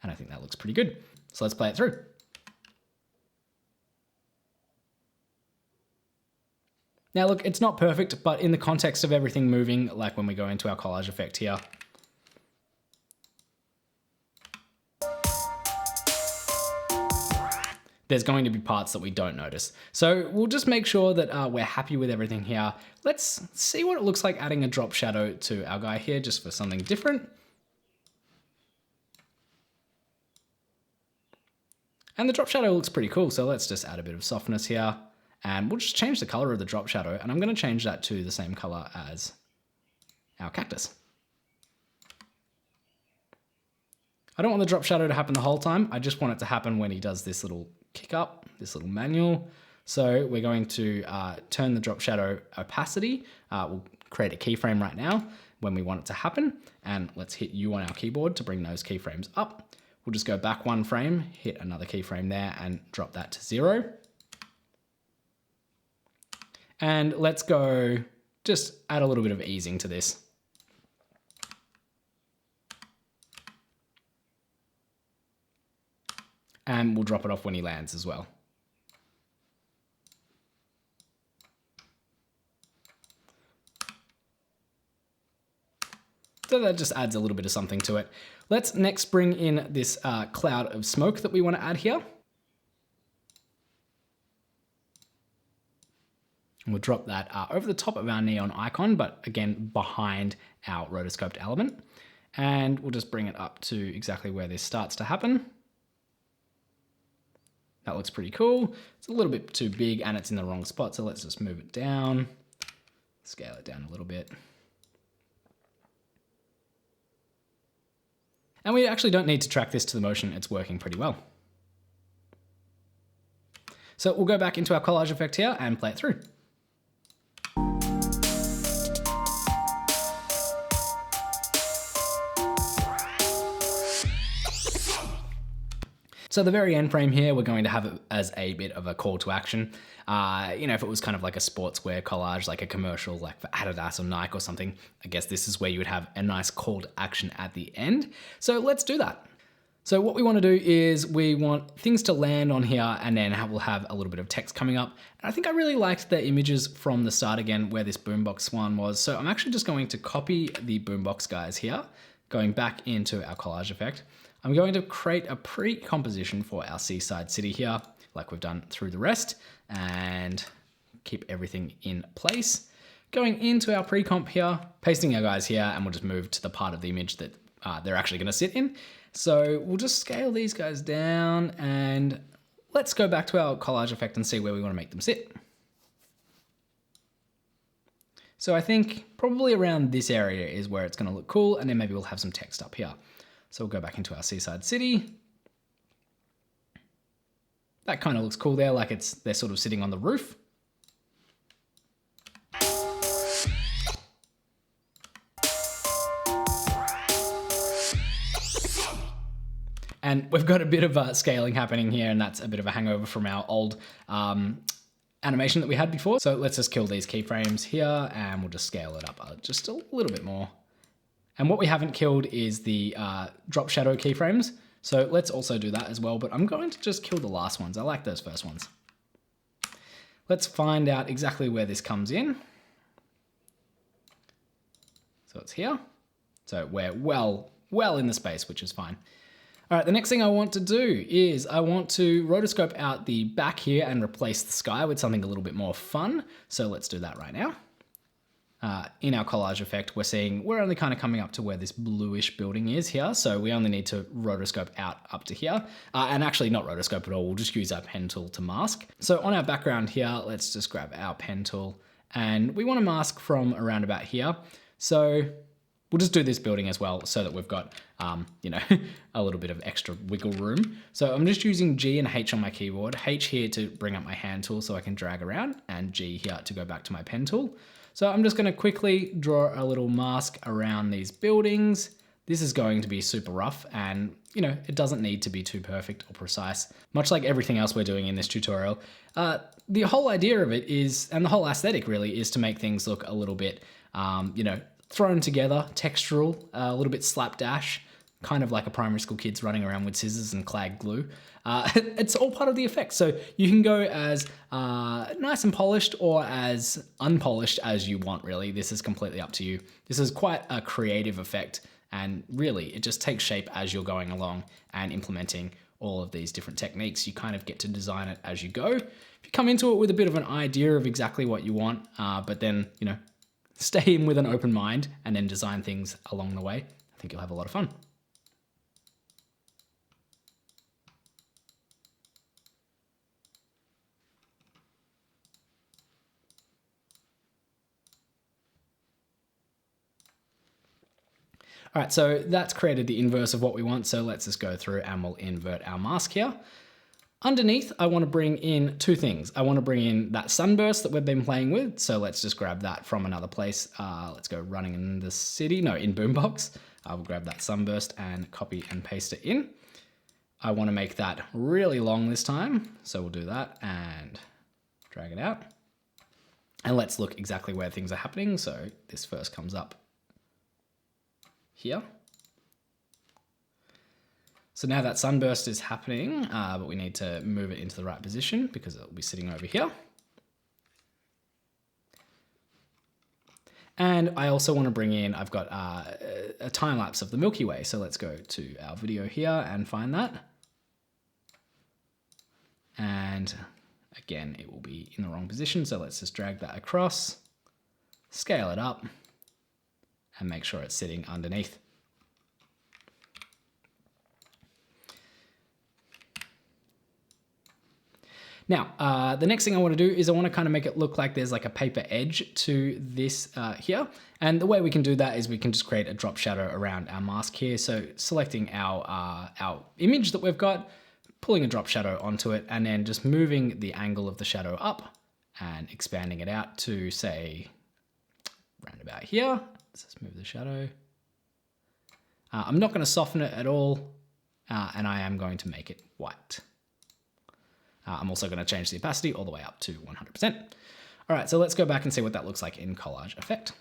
And I think that looks pretty good. So let's play it through. Now look, it's not perfect, but in the context of everything moving, like when we go into our collage effect here, there's going to be parts that we don't notice. So we'll just make sure that we're happy with everything here. Let's see what it looks like adding a drop shadow to our guy here just for something different. And the drop shadow looks pretty cool. So let's just add a bit of softness here. And we'll just change the color of the drop shadow, and I'm going to change that to the same color as our cactus. I don't want the drop shadow to happen the whole time. I just want it to happen when he does this little kick up, this little manual. So we're going to turn the drop shadow opacity. We'll create a keyframe right now when we want it to happen. And let's hit U on our keyboard to bring those keyframes up. We'll just go back one frame, hit another keyframe there and drop that to 0. And let's go, just add a little bit of easing to this. And we'll drop it off when he lands as well. So that just adds a little bit of something to it. Let's next bring in this cloud of smoke that we want to add here. And we'll drop that over the top of our neon icon, but again, behind our rotoscoped element. And we'll just bring it up to exactly where this starts to happen. That looks pretty cool. It's a little bit too big and it's in the wrong spot. So let's just move it down, scale it down a little bit. And we actually don't need to track this to the motion. It's working pretty well. So we'll go back into our collage effect here and play it through. So the very end frame here, we're going to have it as a bit of a call to action. You know, if it was kind of like a sportswear collage, like a commercial, like for Adidas or Nike or something, I guess this is where you would have a nice call to action at the end. So let's do that. So what we want to do is we want things to land on here and then we'll have a little bit of text coming up. And I think I really liked the images from the start again, where this boombox one was. So I'm actually just going to copy the boombox guys here, going back into our collage effect. I'm going to create a pre-composition for our seaside city here, like we've done through the rest, and keep everything in place. Going into our pre-comp here, pasting our guys here, and we'll just move to the part of the image that they're actually going to sit in. So we'll just scale these guys down, and let's go back to our collage effect and see where we want to make them sit. So I think probably around this area is where it's going to look cool, and then maybe we'll have some text up here. So we'll go back into our seaside city. That kind of looks cool there, like they're sort of sitting on the roof. And we've got a bit of scaling happening here, and that's a bit of a hangover from our old animation that we had before. So let's just kill these keyframes here, and we'll just scale it up just a little bit more. And what we haven't killed is the drop shadow keyframes. So let's also do that as well, but I'm going to just kill the last ones. I like those first ones. Let's find out exactly where this comes in. So it's here. So we're well well in the space, which is fine. All right, the next thing I want to do is I want to rotoscope out the back here and replace the sky with something a little bit more fun. So let's do that right now. In our collage effect, we're seeing we're only kind of coming up to where this bluish building is here. So we only need to rotoscope out up to here and actually not rotoscope at all. We'll just use our pen tool to mask. So on our background here, let's just grab our pen tool and we want to mask from around about here. So we'll just do this building as well so that we've got, you know, a little bit of extra wiggle room. So I'm just using G and H on my keyboard, H here to bring up my hand tool so I can drag around and G here to go back to my pen tool. So I'm just gonna quickly draw a little mask around these buildings. This is going to be super rough and, you know, it doesn't need to be too perfect or precise. Much like everything else we're doing in this tutorial, the whole idea of it is, and the whole aesthetic really, is to make things look a little bit, you know, thrown together, textural, a little bit slapdash, kind of like a primary school kid's running around with scissors and clag glue. It's all part of the effect. So you can go as nice and polished or as unpolished as you want, really. This is completely up to you. This is quite a creative effect, and really it just takes shape as you're going along and implementing all of these different techniques. You kind of get to design it as you go. If you come into it with a bit of an idea of exactly what you want, but then, you know, stay in with an open mind and then design things along the way, I think you'll have a lot of fun. All right, so that's created the inverse of what we want. So let's just go through and we'll invert our mask here. Underneath, I want to bring in two things. I want to bring in that sunburst that we've been playing with. So let's just grab that from another place. Let's go running in the city. No, in Boombox. I will grab that sunburst and copy and paste it in. I want to make that really long this time. So we'll do that and drag it out. And let's look exactly where things are happening. So this first comes up here. So now that sunburst is happening, but we need to move it into the right position because it'll be sitting over here. And I also want to bring in, I've got a time lapse of the Milky Way. So let's go to our video here and find that. And again, it will be in the wrong position. So let's just drag that across, scale it up, and make sure it's sitting underneath. Now, the next thing I want to do is I want to kind of make it look like there's like a paper edge to this here. And the way we can do that is we can just create a drop shadow around our mask here. So selecting our image that we've got, pulling a drop shadow onto it, and then just moving the angle of the shadow up and expanding it out to, say, round about here. Let's just move the shadow. I'm not going to soften it at all, and I am going to make it white. I'm also going to change the opacity all the way up to 100%. All right, so let's go back and see what that looks like in Collage Effect.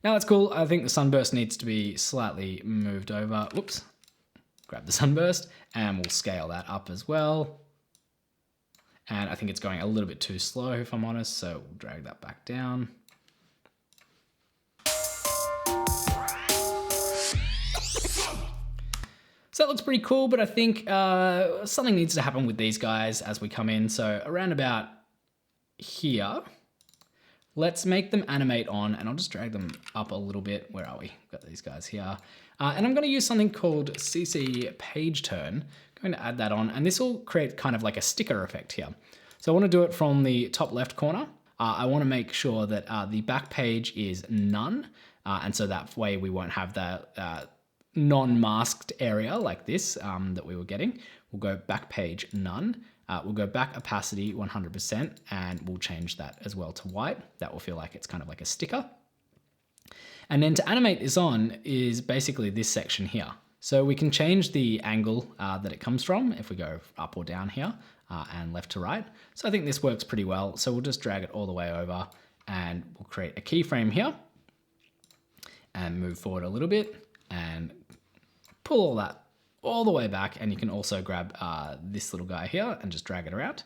Now that's cool. I think the sunburst needs to be slightly moved over. Whoops. Grab the sunburst and we'll scale that up as well. And I think it's going a little bit too slow, if I'm honest, so we'll drag that back down. So that looks pretty cool, but I think something needs to happen with these guys as we come in. So around about here, let's make them animate on, and I'll just drag them up a little bit. Where are we? We've got these guys here. And I'm going to use something called CC Page Turn. I'm going to add that on, and this will create kind of like a sticker effect here. So I want to do it from the top left corner. I want to make sure that the back page is none, and so that way we won't have that non-masked area like this that we were getting. We'll go back page none. We'll go back opacity 100%, and we'll change that as well to white. That will feel like it's kind of like a sticker. And then to animate this on is basically this section here. So we can change the angle that it comes from if we go up or down here and left to right. So I think this works pretty well. So we'll just drag it all the way over and we'll create a keyframe here and move forward a little bit and pull all that all the way back. And you can also grab this little guy here and just drag it around.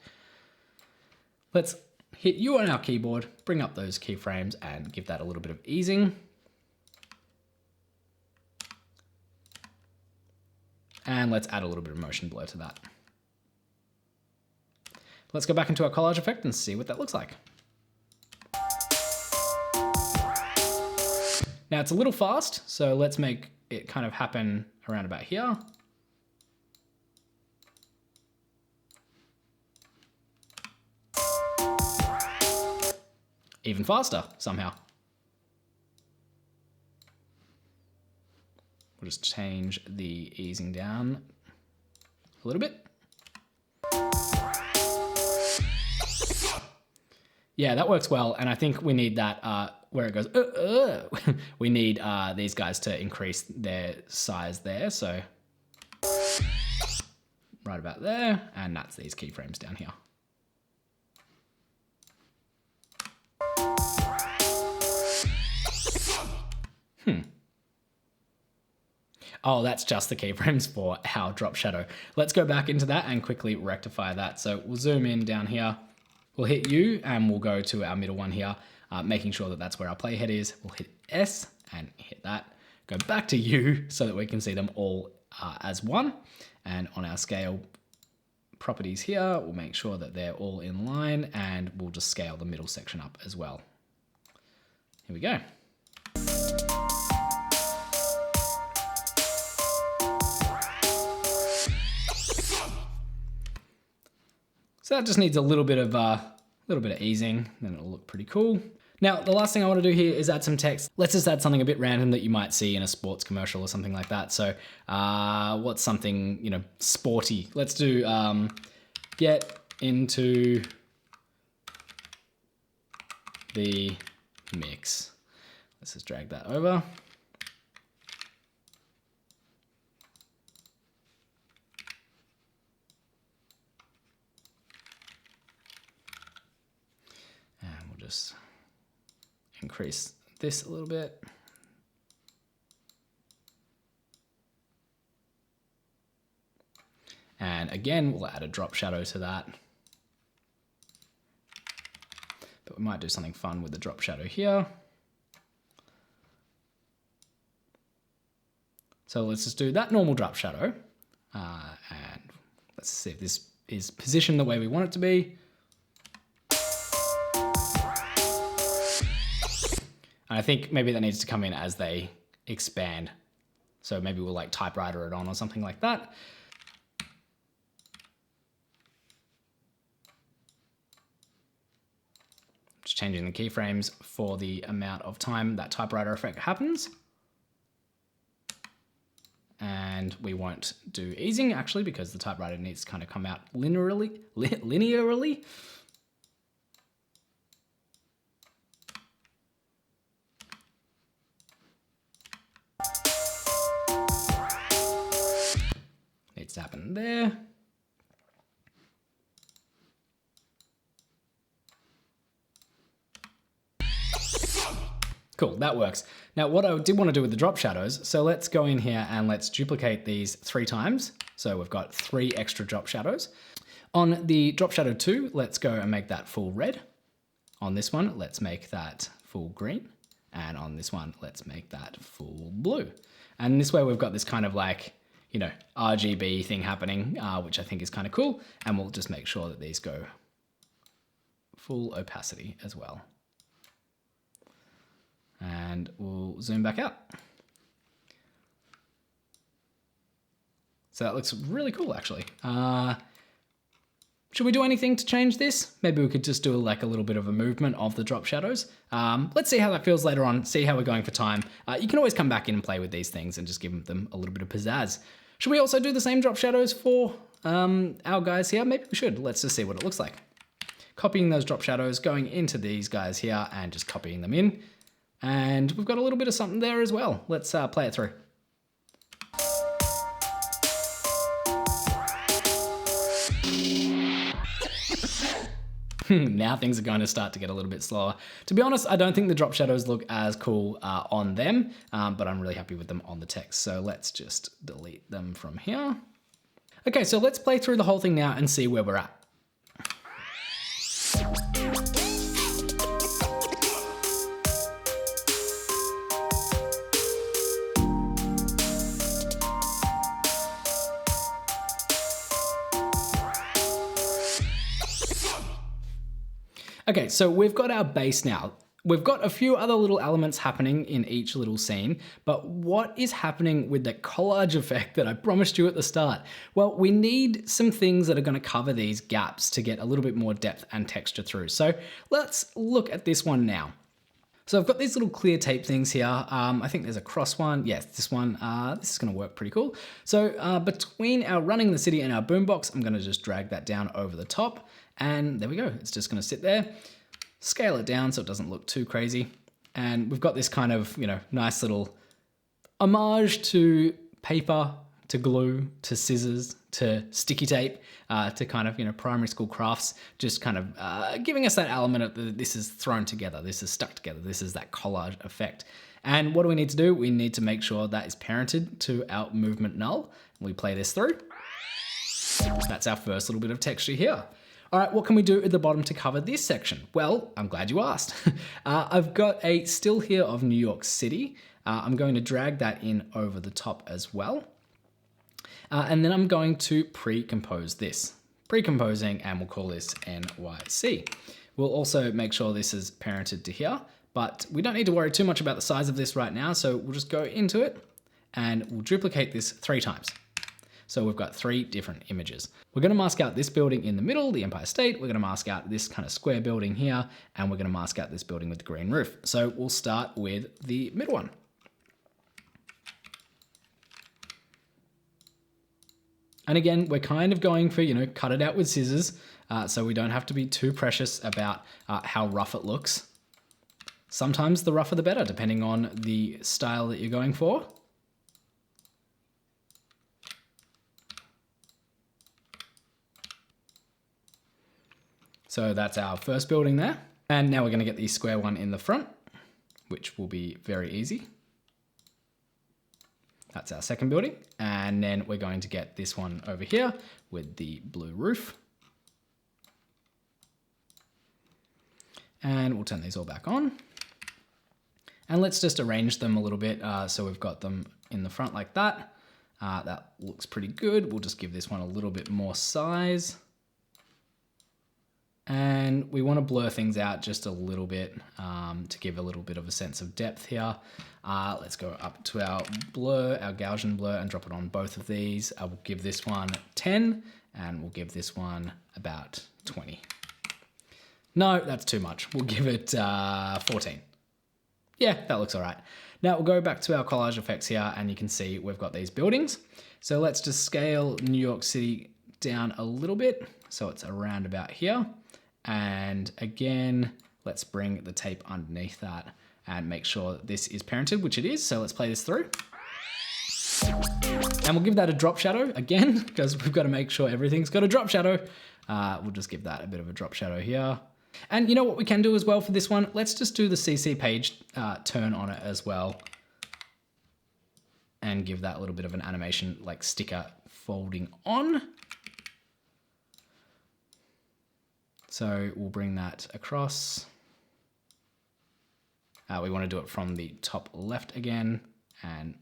Let's hit U on our keyboard, bring up those keyframes and give that a little bit of easing. And let's add a little bit of motion blur to that. Let's go back into our collage effect and see what that looks like. Now it's a little fast, so let's make it kind of happen around about here. Even faster somehow. We'll just change the easing down a little bit. Yeah, that works well. And I think we need that where it goes, we need these guys to increase their size there. So right about there. And that's these keyframes down here. Oh, that's just the keyframes for our drop shadow. Let's go back into that and quickly rectify that. So we'll zoom in down here. We'll hit U and we'll go to our middle one here, making sure that that's where our playhead is. We'll hit S and hit that. Go back to U so that we can see them all as one. And on our scale properties here, we'll make sure that they're all in line and we'll just scale the middle section up as well. Here we go. So that just needs a little bit of easing, then it'll look pretty cool. Now, the last thing I want to do here is add some text. Let's just add something a bit random that you might see in a sports commercial or something like that. So what's something, you know, sporty? Let's do get into the mix. Let's just drag that over. Just increase this a little bit. And again, we'll add a drop shadow to that. But we might do something fun with the drop shadow here. So let's just do that normal drop shadow. And let's see if this is positioned the way we want it to be. And I think maybe that needs to come in as they expand. So maybe we'll like typewriter it on or something like that. Just changing the keyframes for the amount of time that typewriter effect happens. And we won't do easing actually because the typewriter needs to kind of come out linearly. Needs to happen there. Cool, that works. Now what I did want to do with the drop shadows, so let's go in here and let's duplicate these 3 times. So we've got 3 extra drop shadows. On the drop shadow 2, let's go and make that full red. On this one, let's make that full green. And on this one, let's make that full blue. And this way we've got this kind of like, you know, RGB thing happening, which I think is kind of cool. And we'll just make sure that these go full opacity as well. And we'll zoom back out. So that looks really cool, actually. Should we do anything to change this? Maybe we could just do like a little bit of a movement of the drop shadows. Let's see how that feels later on, see how we're going for time. You can always come back in and play with these things and just give them a little bit of pizzazz. Should we also do the same drop shadows for our guys here? Maybe we should. Let's just see what it looks like. Copying those drop shadows, going into these guys here and just copying them in. And we've got a little bit of something there as well. Let's play it through. Now things are going to start to get a little bit slower. To be honest, I don't think the drop shadows look as cool on them, but I'm really happy with them on the text. So let's just delete them from here. Okay, so let's play through the whole thing now and see where we're at. Okay, so we've got our base now. We've got a few other little elements happening in each little scene, but what is happening with the collage effect that I promised you at the start? Well, we need some things that are going to cover these gaps to get a little bit more depth and texture through. So let's look at this one now. So I've got these little clear tape things here. I think there's a cross one. Yes, this one. This is going to work pretty cool. So between our running the city and our boombox, I'm going to just drag that down over the top. And there we go. It's just going to sit there. Scale it down so it doesn't look too crazy. And we've got this kind of, nice little homage to paper, to glue, to scissors, to sticky tape, to kind of, primary school crafts, just kind of giving us that element of this is thrown together, this is stuck together, this is that collage effect. And what do we need to do? We need to make sure that is parented to our movement null. We play this through. That's our first little bit of texture here. All right, what can we do at the bottom to cover this section? Well, I'm glad you asked. I've got a still here of New York City. I'm going to drag that in over the top as well. And then I'm going to pre-compose this. Pre-composing, and we'll call this NYC. We'll also make sure this is parented to here, but we don't need to worry too much about the size of this right now, so we'll just go into it and we'll duplicate this 3 times. So we've got 3 different images. We're going to mask out this building in the middle, the Empire State. We're going to mask out this kind of square building here, and we're going to mask out this building with the green roof. So we'll start with the middle one. And again, we're kind of going for, cut it out with scissors, so we don't have to be too precious about how rough it looks. Sometimes the rougher the better, depending on the style that you're going for. So that's our first building there. And now we're going to get the square one in the front, which will be very easy. That's our second building. And then we're going to get this one over here with the blue roof. And we'll turn these all back on. And let's just arrange them a little bit. So we've got them in the front like that. That looks pretty good. We'll just give this one a little bit more size. And we want to blur things out just a little bit to give a little bit of a sense of depth here. Let's go up to our blur, our Gaussian blur, and drop it on both of these. I will give this one 10, and we'll give this one about 20. No, that's too much. We'll give it 14. Yeah, that looks all right. Now we'll go back to our collage effects here, and you can see we've got these buildings. So let's just scale New York City down a little bit. So it's around about here. And again, let's bring the tape underneath that and make sure that this is parented, which it is. So let's play this through. And we'll give that a drop shadow again, because we've got to make sure everything's got a drop shadow. We'll just give that a bit of a drop shadow here. And you know what we can do as well for this one? Let's just do the CC page turn on it as well. And give that a little bit of an animation like sticker folding on. So we'll bring that across. We want to do it from the top left again and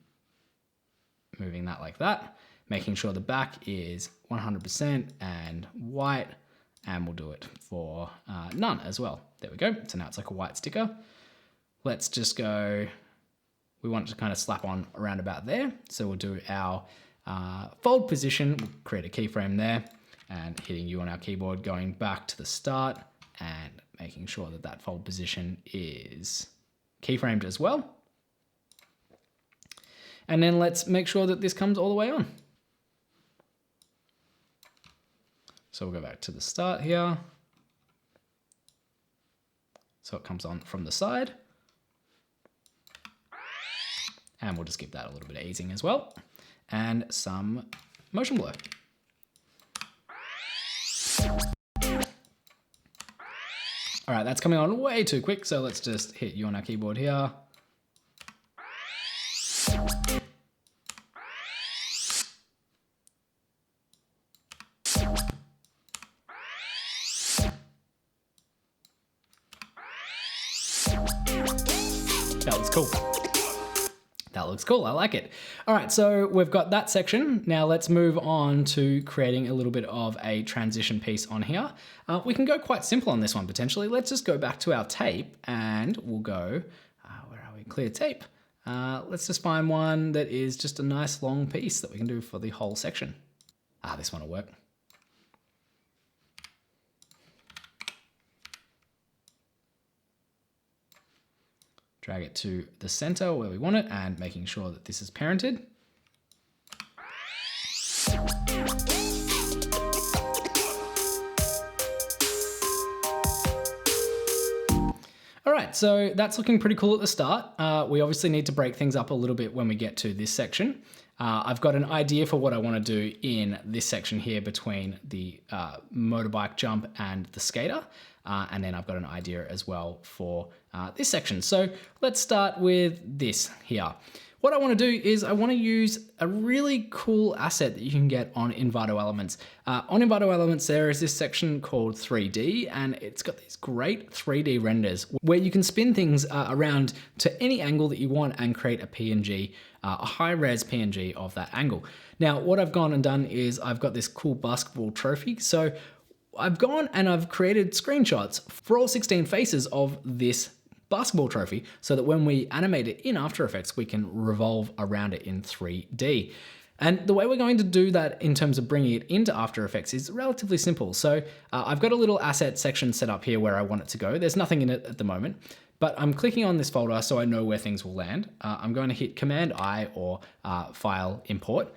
moving that like that, making sure the back is 100% and white, and we'll do it for none as well. There we go. So now it's like a white sticker. Let's just go, we want it to kind of slap on around about there. So we'll do our fold position, we'll create a keyframe there, and hitting U on our keyboard, going back to the start and making sure that that fold position is keyframed as well. And then let's make sure that this comes all the way on. So we'll go back to the start here. So it comes on from the side. And we'll just give that a little bit of easing as well. And some motion blur. All right, that's coming on way too quick, so let's just hit U on our keyboard here. That looks cool. That looks cool, I like it. All right, so we've got that section. Now let's move on to creating a little bit of a transition piece on here. We can go quite simple on this one potentially. Let's just go back to our tape and we'll go, where are we? Clear tape. Let's just find one that is just a nice long piece that we can do for the whole section. This one will work. Drag it to the center where we want it and making sure that this is parented. All right, so that's looking pretty cool at the start. We obviously need to break things up a little bit when we get to this section. I've got an idea for what I want to do in this section here between the motorbike jump and the skater. And then I've got an idea as well for this section. So let's start with this here. What I want to do is I want to use a really cool asset that you can get on Envato Elements. On Envato Elements, there is this section called 3D, and it's got these great 3D renders where you can spin things around to any angle that you want and create a PNG, a high-res PNG of that angle. Now, what I've gone and done is I've got this cool basketball trophy. So I've gone and I've created screenshots for all 16 faces of this basketball trophy so that when we animate it in After Effects, we can revolve around it in 3D. And the way we're going to do that in terms of bringing it into After Effects is relatively simple. So I've got a little asset section set up here where I want it to go. There's nothing in it at the moment, but I'm clicking on this folder so I know where things will land. I'm going to hit Command I or File Import.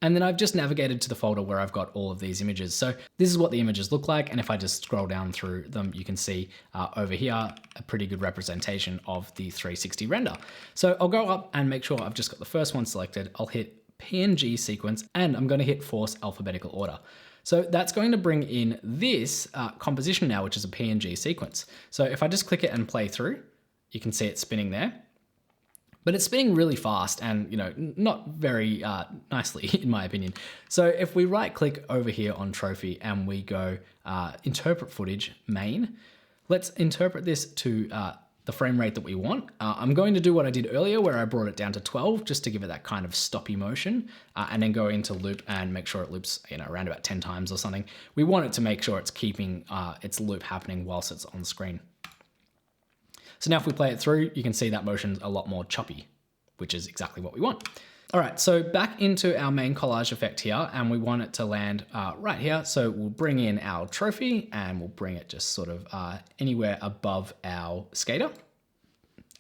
And then I've just navigated to the folder where I've got all of these images. So this is what the images look like. And if I just scroll down through them, you can see over here, a pretty good representation of the 360 render. So I'll go up and make sure I've just got the first one selected. I'll hit PNG sequence and I'm going to hit force alphabetical order. So that's going to bring in this composition now, which is a PNG sequence. So if I just click it and play through, you can see it spinning there. But it's spinning really fast and, not very nicely in my opinion. So if we right click over here on trophy and we go interpret footage main, let's interpret this to the frame rate that we want. I'm going to do what I did earlier where I brought it down to 12 just to give it that kind of stoppy motion and then go into loop and make sure it loops around about 10 times or something. We want it to make sure it's keeping its loop happening whilst it's on screen. So now if we play it through, you can see that motion's a lot more choppy, which is exactly what we want. All right, so back into our main collage effect here, and we want it to land right here. So we'll bring in our trophy and we'll bring it just sort of anywhere above our skater.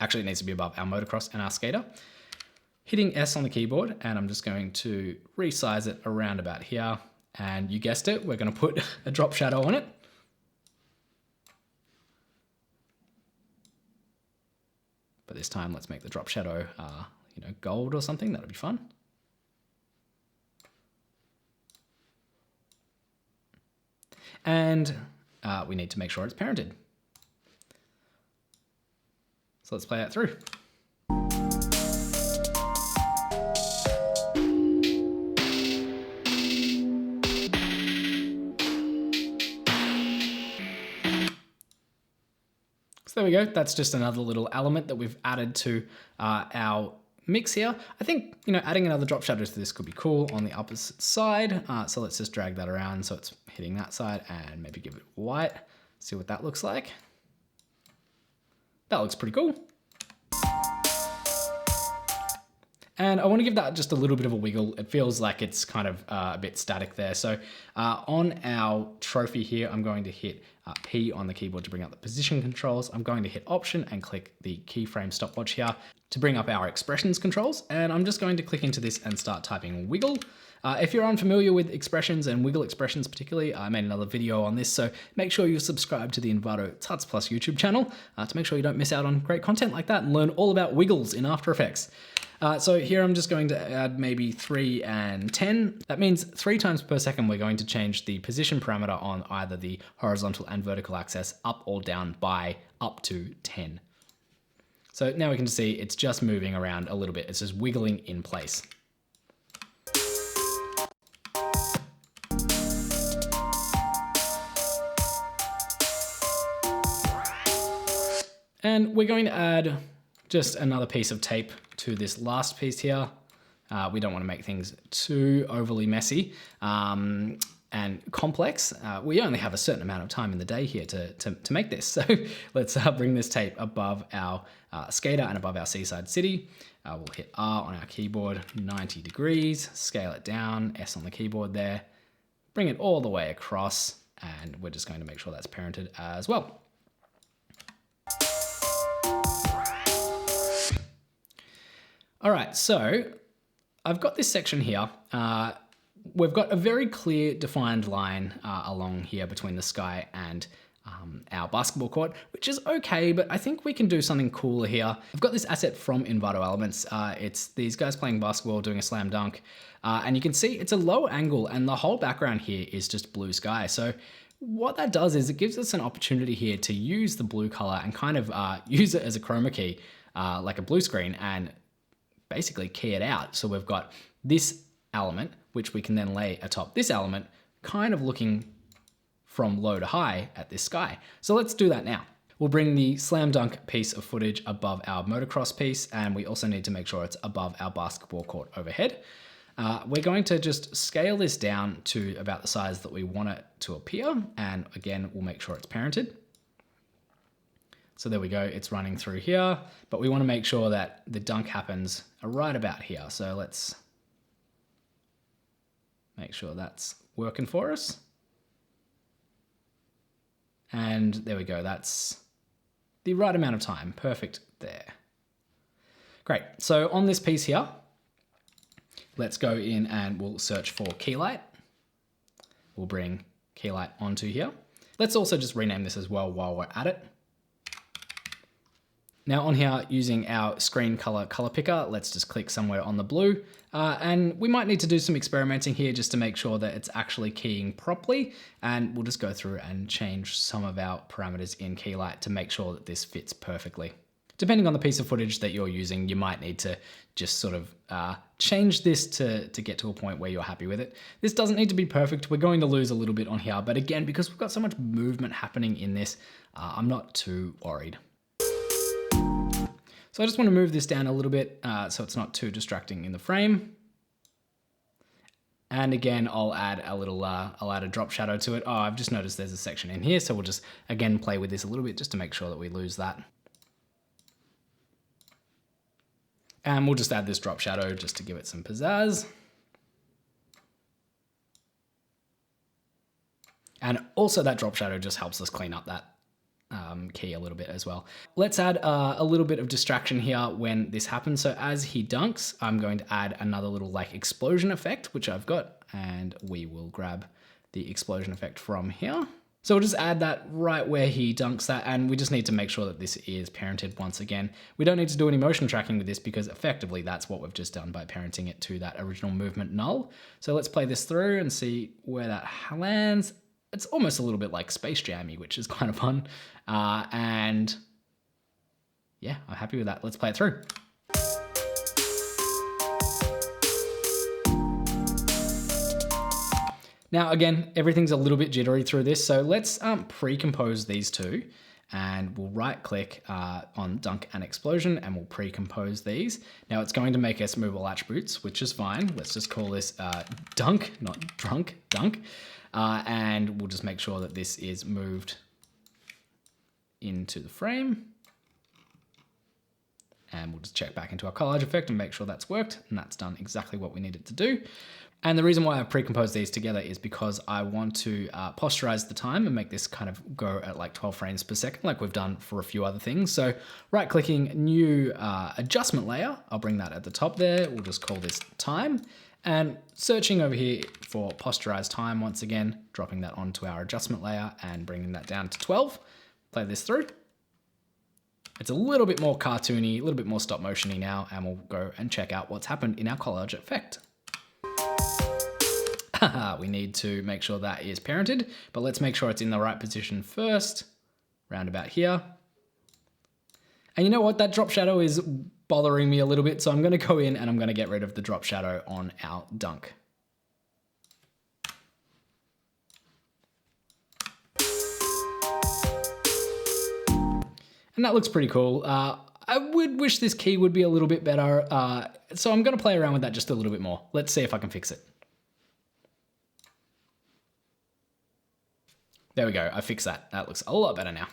Actually, it needs to be above our motocross and our skater. Hitting S on the keyboard, and I'm just going to resize it around about here. And you guessed it, we're gonna put a drop shadow on it. But this time, let's make the drop shadow, gold or something. That'll be fun. And we need to make sure it's parented. So let's play that through. So there we go. That's just another little element that we've added to our mix here. I think, adding another drop shadow to this could be cool on the opposite side. So let's just drag that around so it's hitting that side and maybe give it white. See what that looks like. That looks pretty cool. And I want to give that just a little bit of a wiggle. It feels like it's kind of a bit static there. So on our trophy here, I'm going to hit P on the keyboard to bring up the position controls. I'm going to hit Option and click the keyframe stopwatch here to bring up our expressions controls. And I'm just going to click into this and start typing wiggle. If you're unfamiliar with expressions and wiggle expressions particularly, I made another video on this, so make sure you subscribe to the Envato Tuts Plus YouTube channel to make sure you don't miss out on great content like that and learn all about wiggles in After Effects. So here I'm just going to add maybe 3 and 10. That means 3 times per second we're going to change the position parameter on either the horizontal and vertical axis up or down by up to 10. So now we can see it's just moving around a little bit. It's just wiggling in place. And we're going to add just another piece of tape to this last piece here. We don't want to make things too overly messy and complex. We only have a certain amount of time in the day here to make this. So let's bring this tape above our skater and above our seaside city. We'll hit R on our keyboard, 90 degrees, scale it down, S on the keyboard there, bring it all the way across, and we're just going to make sure that's parented as well. All right, so I've got this section here. We've got a very clear defined line along here between the sky and our basketball court, which is okay, but I think we can do something cooler here. I've got this asset from Envato Elements. It's these guys playing basketball, doing a slam dunk, and you can see it's a low angle and the whole background here is just blue sky. So what that does is it gives us an opportunity here to use the blue color and kind of use it as a chroma key, like a blue screen, and basically key it out. So we've got this element, which we can then lay atop this element, kind of looking from low to high at this sky. So let's do that now. We'll bring the slam dunk piece of footage above our motocross piece, and we also need to make sure it's above our basketball court overhead. We're going to just scale this down to about the size that we want it to appear, and again, we'll make sure it's parented. So there we go, it's running through here, but we want to make sure that the dunk happens right about here. So let's make sure that's working for us. And there we go, that's the right amount of time, perfect there. Great, so on this piece here, let's go in and we'll search for Keylight. We'll bring Keylight onto here. Let's also just rename this as well while we're at it. Now on here, using our screen color picker, let's just click somewhere on the blue. And we might need to do some experimenting here just to make sure that it's actually keying properly. And we'll just go through and change some of our parameters in Keylight to make sure that this fits perfectly. Depending on the piece of footage that you're using, you might need to just sort of change this to get to a point where you're happy with it. This doesn't need to be perfect. We're going to lose a little bit on here, but again, because we've got so much movement happening in this, I'm not too worried. So I just want to move this down a little bit so it's not too distracting in the frame. And again, I'll add a drop shadow to it. Oh, I've just noticed there's a section in here, so we'll just again play with this a little bit just to make sure that we lose that. And we'll just add this drop shadow just to give it some pizzazz. And also that drop shadow just helps us clean up that key a little bit as well. Let's add a little bit of distraction here when this happens. So as he dunks, I'm going to add another little like explosion effect, which I've got, and we will grab the explosion effect from here. So we'll just add that right where he dunks that, and we just need to make sure that this is parented once again. We don't need to do any motion tracking with this because effectively that's what we've just done by parenting it to that original movement null. So let's play this through and see where that lands. It's almost a little bit like Space Jam-y, which is kind of fun. And yeah, I'm happy with that. Let's play it through. Now, again, everything's a little bit jittery through this, so let's pre-compose these two, and we'll right-click on Dunk and Explosion, and we'll pre-compose these. Now, it's going to make us move all attributes, which is fine. Let's just call this Dunk, not Drunk, Dunk, and we'll just make sure that this is moved into the frame. And we'll just check back into our collage effect and make sure that's worked, and that's done exactly what we need it to do. And the reason why I've pre-composed these together is because I want to posterize the time and make this kind of go at like 12 frames per second, like we've done for a few other things. So right-clicking new adjustment layer, I'll bring that at the top there. We'll just call this time, and searching over here for posterized time once again, dropping that onto our adjustment layer and bringing that down to 12. Play this through. It's a little bit more cartoony, a little bit more stop motion-y now, and we'll go and check out what's happened in our collage effect. We need to make sure that is parented, but let's make sure it's in the right position first, round about here. And you know what? That drop shadow is bothering me a little bit, so I'm going to go in and I'm going to get rid of the drop shadow on our dunk. And that looks pretty cool. I would wish this key would be a little bit better. So I'm gonna play around with that just a little bit more. Let's see if I can fix it. There we go, I fixed that. That looks a lot better now.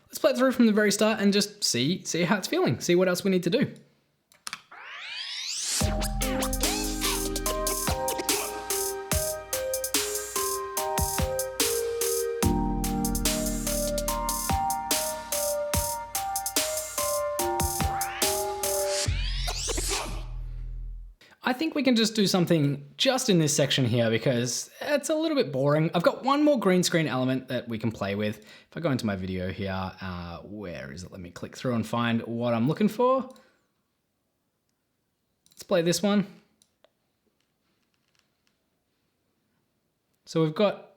Let's play it through from the very start and just see how it's feeling, see what else we need to do. I think we can just do something just in this section here because it's a little bit boring. I've got one more green screen element that we can play with. If I go into my video here, where is it? Let me click through and find what I'm looking for. Let's play this one. So we've got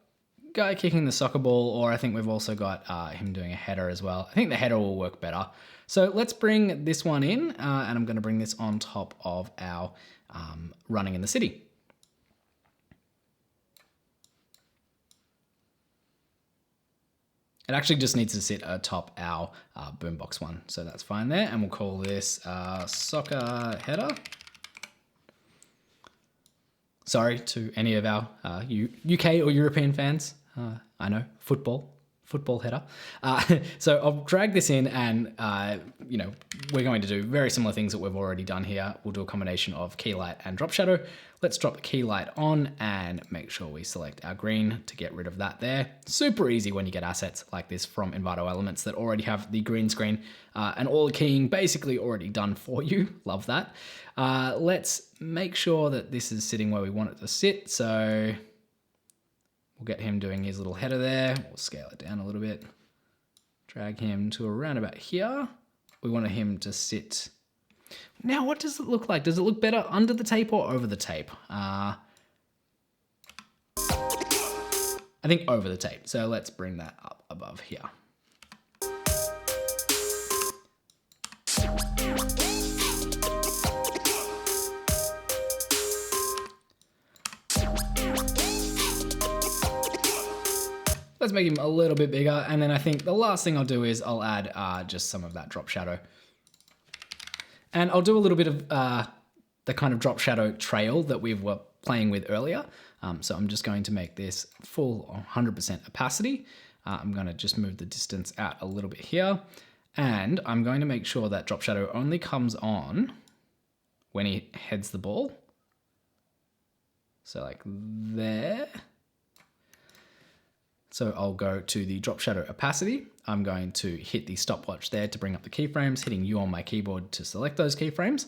guy kicking the soccer ball, or I think we've also got him doing a header as well. I think the header will work better. So let's bring this one in, and I'm gonna bring this on top of our running in the city. It actually just needs to sit atop our boombox one, so that's fine there. And we'll call this soccer header. Sorry to any of our UK or European fans. I know, football header. So I'll drag this in and, you know, we're going to do very similar things that we've already done here. We'll do a combination of Keylight and drop shadow. Let's drop the Keylight on and make sure we select our green to get rid of that there. Super easy when you get assets like this from Envato Elements that already have the green screen and all the keying basically already done for you. Love that. Let's make sure that this is sitting where we want it to sit. So we'll get him doing his little header there. We'll scale it down a little bit. Drag him to around about here. We want him to sit. Now, what does it look like? Does it look better under the tape or over the tape? I think over the tape. So let's bring that up above here. Let's make him a little bit bigger. And then I think the last thing I'll do is I'll add just some of that drop shadow. And I'll do a little bit of the kind of drop shadow trail that we were playing with earlier. So I'm just going to make this full 100% opacity. I'm going to just move the distance out a little bit here. And I'm going to make sure that drop shadow only comes on when he heads the ball. So like there. So I'll go to the drop shadow opacity. I'm going to hit the stopwatch there to bring up the keyframes, hitting U on my keyboard to select those keyframes.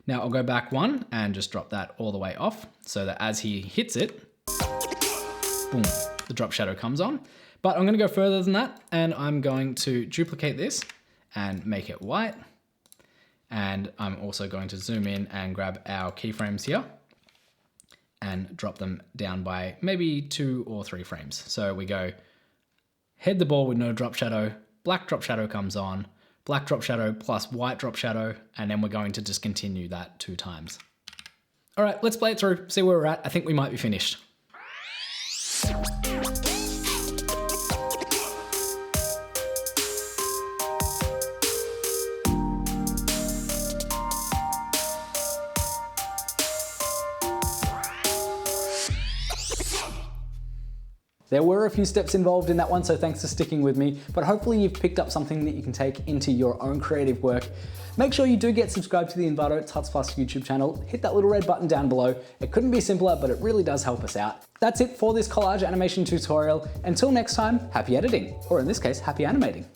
Now I'll go back one and just drop that all the way off so that as he hits it, boom, the drop shadow comes on. But I'm gonna go further than that and I'm going to duplicate this and make it white. And I'm also going to zoom in and grab our keyframes here and drop them down by maybe 2 or 3 frames. So we go head the ball with no drop shadow, black drop shadow comes on, black drop shadow plus white drop shadow, and then we're going to just continue that 2 times. All right, let's play it through, see where we're at. I think we might be finished. There were a few steps involved in that one, so thanks for sticking with me, but hopefully you've picked up something that you can take into your own creative work. Make sure you do get subscribed to the Envato Tuts Plus YouTube channel. Hit that little red button down below. It couldn't be simpler, but it really does help us out. That's it for this collage animation tutorial. Until next time, happy editing, or in this case, happy animating.